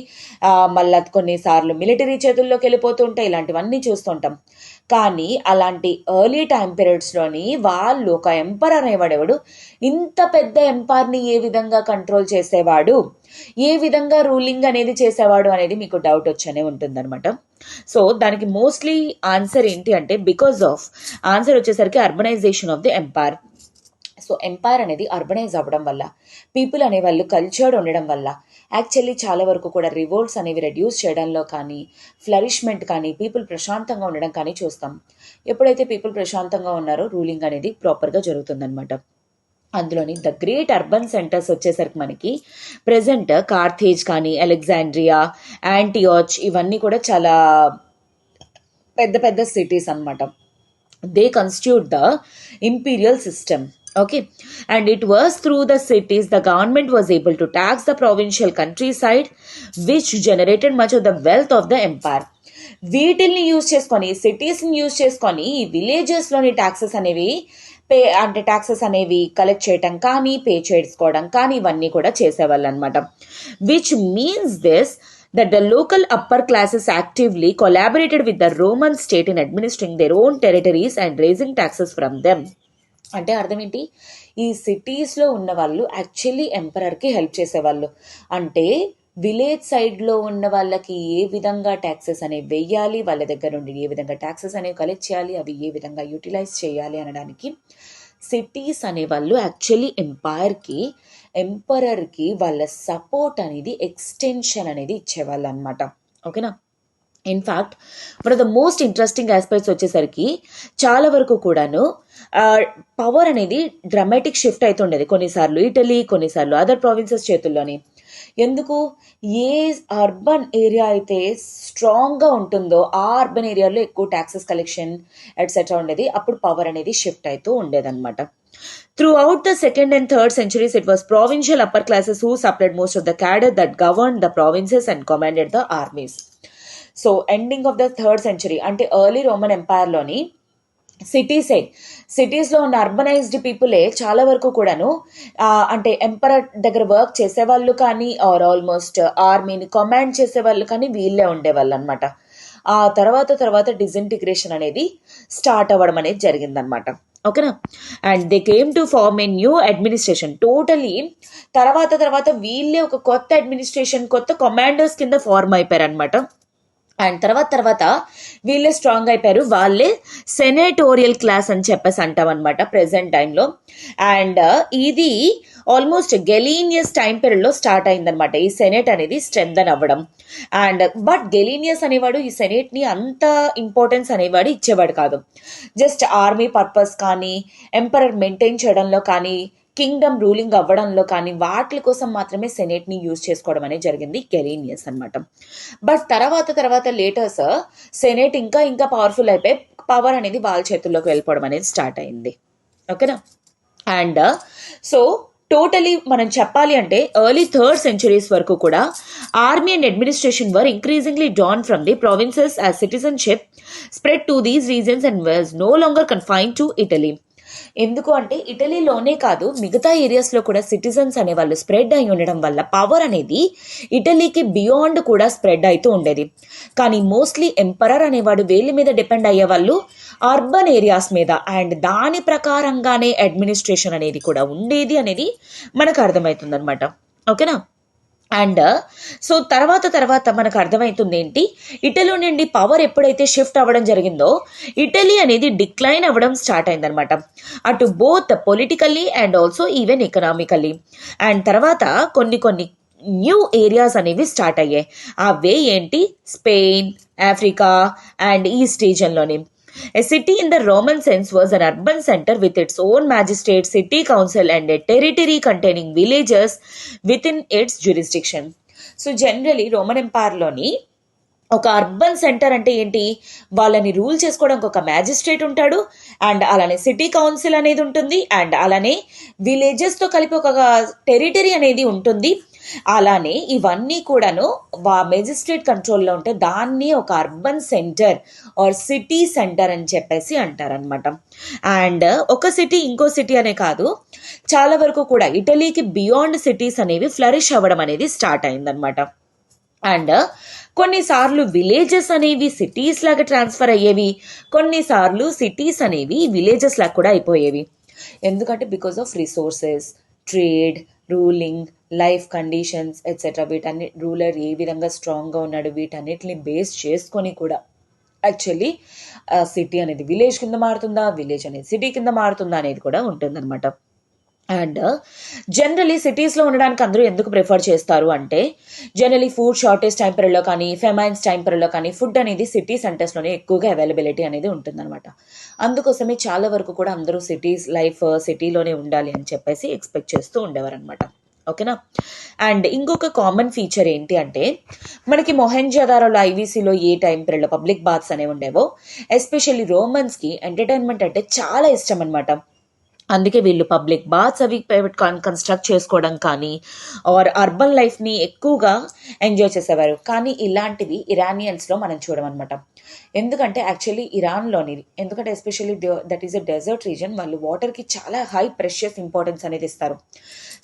[SPEAKER 1] మళ్ళీ కొన్నిసార్లు మిలిటరీ చేతుల్లోకి వెళ్ళిపోతూ ఉంటాయి, ఇలాంటివన్నీ చూస్తుంటాం. కానీ అలాంటి ఎర్లీ టైం పీరియడ్స్లోని వాళ్ళు ఒక ఎంపరర్ అనేవాడెవడు ఇంత పెద్ద ఎంపైర్ని ఏ విధంగా కంట్రోల్ చేసేవాడు, ఏ విధంగా రూలింగ్ అనేది చేసేవాడు అనేది మీకు డౌట్ వచ్చనే ఉంటుందన్నమాట. సో దానికి మోస్ట్లీ ఆన్సర్ ఏంటి అంటే, బికాస్ ఆఫ్ ఆన్సర్ వచ్చేసరికి urbanization of the empire. So empire అనేది అర్బనైజ్ అవ్వడం వల్ల, పీపుల్ అనేవాళ్ళు కల్చర్డ్ ఉండడం వల్ల యాక్చువల్లీ చాలా వరకు కూడా రివోల్ట్స్ అనేవి రెడ్యూస్ చేయడంలో కానీ, ఫ్లరిష్మెంట్ కానీ, పీపుల్ ప్రశాంతంగా ఉండడం కానీ చూస్తాం. ఎప్పుడైతే పీపుల్ ప్రశాంతంగా ఉన్నారో రూలింగ్ అనేది ప్రాపర్గా జరుగుతుందన్నమాట. అందులోని ద గ్రేట్ అర్బన్ సెంటర్స్ వచ్చేసరికి మనకి ప్రెజెంట్ కార్థేజ్ కానీ, అలెగ్జాండ్రియా, యాంటియాచ్ ఇవన్నీ కూడా చాలా పెద్ద పెద్ద సిటీస్ అన్నమాట. They constitute the imperial system. Okay, and it was through the cities the government was able to tax the provincial countryside, which generated much of the wealth of the empire. వీటిల్ని use చేసుకొని, సిటీస్ని use చేసుకొని ఈ విలేజెస్లోని taxes అనేవి taxes అనేవి collect చేయటం కానీ, pay చేసుకోవడం కానీ ఇవన్నీ కూడా చేసేవాళ్ళు అనమాట. Which means this that the local upper classes actively collaborated with the Roman state in administering their own territories and raising taxes from them. అంటే అర్థం ఏంటి, ఈ సిటీస్లో ఉన్న వాళ్ళు యాక్చువల్లీ ఎంపరర్కి హెల్ప్ చేసేవాళ్ళు. అంటే విలేజ్ సైడ్లో ఉన్న వాళ్ళకి ఏ విధంగా ట్యాక్సెస్ అనేవి వెయ్యాలి, వాళ్ళ దగ్గర నుండి ఏ విధంగా ట్యాక్సెస్ అనేవి కలెక్ట్ చేయాలి, అవి ఏ విధంగా యూటిలైజ్ చేయాలి అనడానికి సిటీస్ అనేవాళ్ళు యాక్చువల్లీ ఎంపరర్కి వాళ్ళ సపోర్ట్ అనేది, ఎక్స్టెన్షన్ అనేది ఇచ్చేవాళ్ళు అనమాట. ఓకేనా. In fact one of the most interesting aspects వచ్చేసరికి చాలా వరకు కూడాను పవర్ అనేది డ్రామాటిక్ షిఫ్ట్ అవుతుండేది. కొన్నిసార్లు ఇటలీ, కొన్నిసార్లు అదర్ ప్రావిన్సెస్ చేతుల్లోని. ఎందుకు, ఏ అర్బన్ ఏరియా అయితే స్ట్రాంగ్గా ఉంటుందో ఆ అర్బన్ ఏరియాలో ఎక్కువ ట్యాక్సెస్ కలెక్షన్ ఎట్సెట్రా ఉండేది. అప్పుడు పవర్ అనేది షిఫ్ట్ అవుతూ ఉండేదన్నమాట. Throughout the 2nd and 3rd centuries, it was provincial upper classes who supplied most of the cadre that governed the provinces and commanded the armies. So ending of the 3rd century అంటే early Roman ఎంపైర్లోని సిటీస్లో ఉన్న urbanised పీపులే చాలా వరకు కూడాను అంటే emperor దగ్గర work చేసేవాళ్ళు కానీ, ఆర్ ఆల్మోస్ట్ ఆర్మీని కమాండ్ చేసేవాళ్ళు కానీ వీళ్ళే ఉండేవాళ్ళు అనమాట. ఆ తర్వాత డిసింటిగ్రేషన్ అనేది స్టార్ట్ అవ్వడం అనేది జరిగిందనమాట. ఓకేనా. And they came to form a new administration. Totally తర్వాత వీళ్ళే ఒక కొత్త అడ్మినిస్ట్రేషన్, కొత్త కమాండర్స్ కింద ఫార్మ్ అయిపోయారు అనమాట. అండ్ తర్వాత వీళ్ళే స్ట్రాంగ్ అయిపోయారు. వాళ్ళే సెనేటోరియల్ క్లాస్ అని చెప్పేసి అంటాం అనమాట ప్రెసెంట్ టైంలో. అండ్ ఇది ఆల్మోస్ట్ గెలీనియస్ టైం పీరియడ్లో స్టార్ట్ అయిందనమాట ఈ సెనేట్ అనేది స్ట్రెంథన్ అవ్వడం. అండ్ బట్ గెలీనియస్ అనేవాడు ఈ సెనేట్ని అంత ఇంపార్టెన్స్ అనేవాడు ఇచ్చేవాడు కాదు. జస్ట్ ఆర్మీ పర్పస్ కానీ, ఎంపరర్ మెయింటైన్ చేయడంలో కానీ, కింగ్డమ్ రూలింగ్ అవ్వడంలో కానీ వాటి కోసం మాత్రమే సెనేట్ని యూజ్ చేసుకోవడం అనేది జరిగింది గెలీనియస్ అనమాట. బట్ తర్వాత లేటర్స్ సెనేట్ ఇంకా పవర్ఫుల్ అయిపోయి పవర్ అనేది వాళ్ళ చేతుల్లోకి వెళ్ళిపోవడం అనేది స్టార్ట్ అయింది. ఓకేనా. అండ్ సో టోటలీ మనం చెప్పాలి అంటే ఎర్లీ 3rd centuries వరకు కూడా army and administration were increasingly drawn from the provinces as citizenship spread to these regions and was no longer confined to Italy. ఎందుకు అంటే ఇటలీలోనే కాదు మిగతా ఏరియాస్లో కూడా సిటిజన్స్ అనేవాళ్ళు స్ప్రెడ్ అయి ఉండడం వల్ల పవర్ అనేది ఇటలీకి బియాండ్ కూడా స్ప్రెడ్ అవుతూ ఉండేది. కానీ మోస్ట్లీ ఎంపరర్ అనేవాడు వేలి మీద డిపెండ్ అయ్యే వాళ్ళు అర్బన్ ఏరియాస్ మీద, అండ్ దాని ప్రకారంగానే అడ్మినిస్ట్రేషన్ అనేది కూడా ఉండేది అనేది మనకు అర్థమవుతుంది అనమాట. ఓకేనా. అండ్ సో తర్వాత మనకు అర్థమవుతుంది ఏంటి, ఇటలీ నుండి పవర్ ఎప్పుడైతే షిఫ్ట్ అవ్వడం జరిగిందో ఇటలీ అనేది డిక్లైన్ అవ్వడం స్టార్ట్ అయిందనమాట, అటు both politically and also even economically. And తర్వాత కొన్ని న్యూ ఏరియాస్ అనేవి స్టార్ట్ అయ్యాయి. అవే ఏంటి, స్పెయిన్, ఆఫ్రికా అండ్ ఈస్ట్ రీజన్లోని. A city in the Roman sense was an urban center with its own magistrate, city council and a territory containing villages within its jurisdiction. So generally Roman ఎంపైర్లోని ఒక urban centre అంటే ఏంటి, వాళ్ళని rule చేసుకోవడానికి ఒక magistrate ఉంటాడు, and అలానే city council అనేది ఉంటుంది, అండ్ అలానే విలేజెస్తో కలిపి ఒక టెరిటరీ అనేది ఉంటుంది. అలానే ఇవన్నీ కూడాను మెజిస్ట్రేట్ కంట్రోల్లో ఉంటే దాన్ని ఒక urban centre or city centre అని చెప్పేసి అంటారనమాట. అండ్ ఒక సిటీ ఇంకో సిటీ అనే కాదు, చాలా వరకు కూడా ఇటలీకి బియాండ్ సిటీస్ అనేవి ఫ్లరిష్ అవ్వడం అనేది స్టార్ట్ అయిందనమాట. అండ్ కొన్నిసార్లు విలేజెస్ అనేవి సిటీస్ లాగా ట్రాన్స్ఫర్ అయ్యేవి, కొన్నిసార్లు సిటీస్ అనేవి విలేజెస్ లాగా కూడా అయిపోయేవి. ఎందుకంటే because of resources, trade, ruling, life conditions etcetera, వీటన్ని రూలర్ ఏ విధంగా స్ట్రాంగ్గా ఉన్నాడు వీటన్నిటిని బేస్ చేసుకొని కూడా యాక్చువల్లీ సిటీ అనేది విలేజ్ కింద మారుతుందా, విలేజ్ అనేది సిటీ కింద మారుతుందా అనేది కూడా ఉంటుందన్నమాట. అండ్ జనరలీ సిటీస్లో ఉండడానికి అందరూ ఎందుకు ప్రిఫర్ చేస్తారు అంటే, జనరలీ ఫుడ్ షార్టేజ్ టైం పీరియడ్లో కానీ ఫెమైన్స్ టైం పీరియడ్లో కానీ ఫుడ్ అనేది సిటీ సెంటర్స్లోనే ఎక్కువగా అవైలబిలిటీ అనేది ఉంటుందన్నమాట. అందుకోసమే చాలా వరకు కూడా అందరూ లైఫ్ సిటీలోనే ఉండాలి అని చెప్పేసి ఎక్స్పెక్ట్ చేస్తూ ఉండేవారు అనమాట. ఓకేనా. అండ్ ఇంకొక కామన్ ఫీచర్ ఏంటి అంటే, మనకి మొహెంజోదారోలో ఐవీసీలో ఏ టైం పీరియడ్లో పబ్లిక్ బాత్స్ అనేవి ఉండేవో, ఎస్పెషల్లీ రోమన్స్కి ఎంటర్టైన్మెంట్ అంటే చాలా ఇష్టం అనమాట. అందుకే వీళ్ళు పబ్లిక్ బాత్స్ అవి కన్స్ట్రక్ట్ చేసుకోవడం కానీ ఆర్ అర్బన్ లైఫ్ని ఎక్కువగా ఎంజాయ్ చేసేవారు. కానీ ఇలాంటివి ఇరానియన్స్లో మనం చూడమన్నమాట. ఎందుకంటే యాక్చువల్లీ ఇరాన్లోని, ఎందుకంటే especially that is a dessert reason, వాళ్ళు వాటర్కి చాలా హై ప్రెషియస్ ఇంపార్టెన్స్ అనేది ఇస్తారు.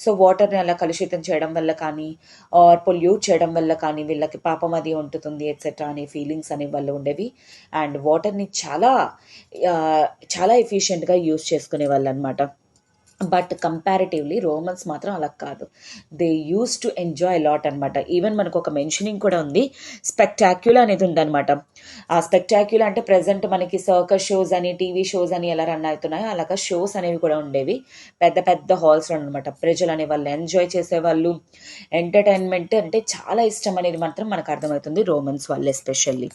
[SPEAKER 1] సో వాటర్ని అలా కలుషితం చేయడం వల్ల కానీ ఆర్ పొల్యూట్ చేయడం వల్ల కానీ వీళ్ళకి పాపం అది ఉంటుంది ఎట్సెట్రా అనే ఫీలింగ్స్ అనేవి వాళ్ళు ఉండేవి. అండ్ వాటర్ని చాలా ఎఫిషియెంట్గా యూజ్ చేసుకునే వాళ్ళు అనమాట. బట్ కంపారిటివ్లీ రోమన్స్ మాత్రం అలా కాదు, they use to enjoy lot అనమాట. ఈవెన్ మనకు ఒక మెన్షనింగ్ కూడా ఉంది, స్పెక్టాక్యులా అనేది ఉందన్నమాట. ఆ స్పెక్టాక్యులా అంటే ప్రజెంట్ మనకి సర్కస్ షోస్ అని, టీవీ షోస్ అని ఎలా రన్ అవుతున్నాయో అలాగా షోస్ అనేవి కూడా ఉండేవి పెద్ద పెద్ద హాల్స్లో అనమాట. ప్రజలు అనే వాళ్ళు ఎంజాయ్ చేసేవాళ్ళు, ఎంటర్టైన్మెంట్ అంటే చాలా ఇష్టం అనేది మాత్రం మనకు అర్థమవుతుంది రోమన్స్ వాళ్ళు especially.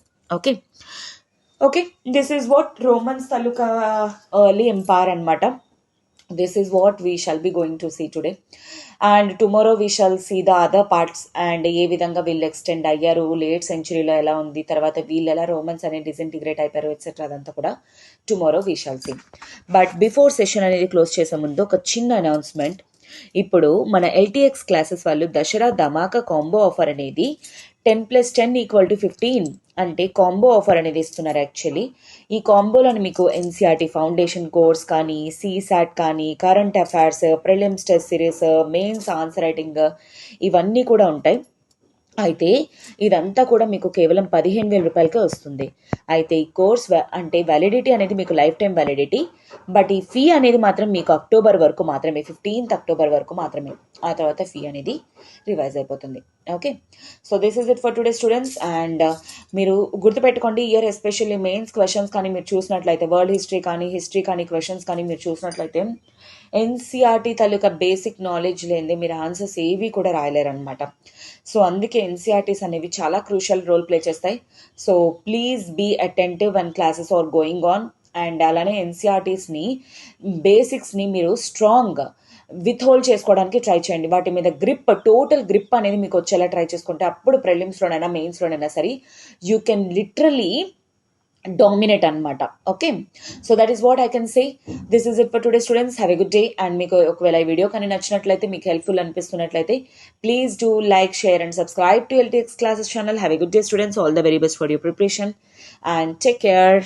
[SPEAKER 1] Okay, this is what Romans తాలూకా ఎర్లీ ఎంపైర్ అనమాట. This is what we shall be going to see today, and tomorrow we shall see the other parts and ఏ విధంగా వీళ్ళు ఎక్స్టెండ్ అయ్యారు, లేట్ సెంచురీలో ఎలా ఉంది, తర్వాత వీళ్ళు ఎలా రోమన్స్ అనేది డిసింటిగ్రేట్ అయిపోయారు ఎట్సెట్రా, అదంతా కూడా tomorrow we shall see. But before session అనేది క్లోజ్ చేసే ముందు ఒక చిన్న అనౌన్స్మెంట్. ఇప్పుడు మన ఎల్టీఎక్స్ క్లాసెస్ వాళ్ళు దసరా ధమాకా కాంబో ఆఫర్ అనేది 10+10=15 అంటే కాంబో ఆఫర్ అనేది ఇస్తున్నారు. యాక్చువల్లీ ఈ కాంబోలోని మీకు ఎన్సీఆర్టీ ఫౌండేషన్ కోర్స్ కానీ, సీసాట్ కానీ, current affairs, prelims test series, mains answer writing ఇవన్నీ కూడా ఉంటాయి. అయితే ఇదంతా కూడా మీకు కేవలం 15,000 రూపాయలకే వస్తుంది. అయితే ఈ కోర్స్ అంటే వ్యాలిడిటీ అనేది మీకు లైఫ్ టైం వ్యాలిడిటీ, బట్ ఈ ఫీ అనేది మాత్రం మీకు అక్టోబర్ వరకు మాత్రమే, 15th అక్టోబర్ వరకు మాత్రమే. ఆ తర్వాత ఫీ అనేది రివైజ్ అయిపోతుంది. Okay, so this is it for today students. And మీరు గుర్తుపెట్టుకోండి, ఇయర్ ఎస్పెషల్లీ మెయిన్స్ క్వశ్చన్స్ కానీ మీరు చూసినట్లయితే, వరల్డ్ హిస్టరీ కానీ క్వశ్చన్స్ కానీ మీరు చూసినట్లయితే ఎన్సీఆర్టీ తాలూకా బేసిక్ నాలెడ్జ్ లేనిదే మీరు ఆన్సర్స్ ఏవి కూడా రాయలేరనమాట. సో అందుకే ఎన్సీఆర్టీస్ అనేవి చాలా క్రూషియల్ రోల్ ప్లే చేస్తాయి. So please be attentive when classes are going on. And అలానే ఎన్సీఆర్టీస్ని బేసిక్స్ని మీరు స్ట్రాంగ్ విత్హోల్డ్ చేసుకోవడానికి ట్రై చేయండి. వాటి మీద టోటల్ గ్రిప్ అనేది మీకు వచ్చేలా ట్రై చేసుకుంటే అప్పుడు ప్రిలిమ్స్లోనైనా మెయిన్స్లోనైనా సరే యూ కెన్ లిటరలీ డామినేట్ అనమాట. Okay, so that is what I can say. This is it for today students. Have a good day. And మీకు ఒకవేళ ఈ వీడియో కానీ నచ్చినట్లయితే, మీకు హెల్ప్ఫుల్ అనిపిస్తున్నట్లయితే, please do like, share and subscribe to LTX classes channel. Have a good day students. All the very best for your preparation and take care.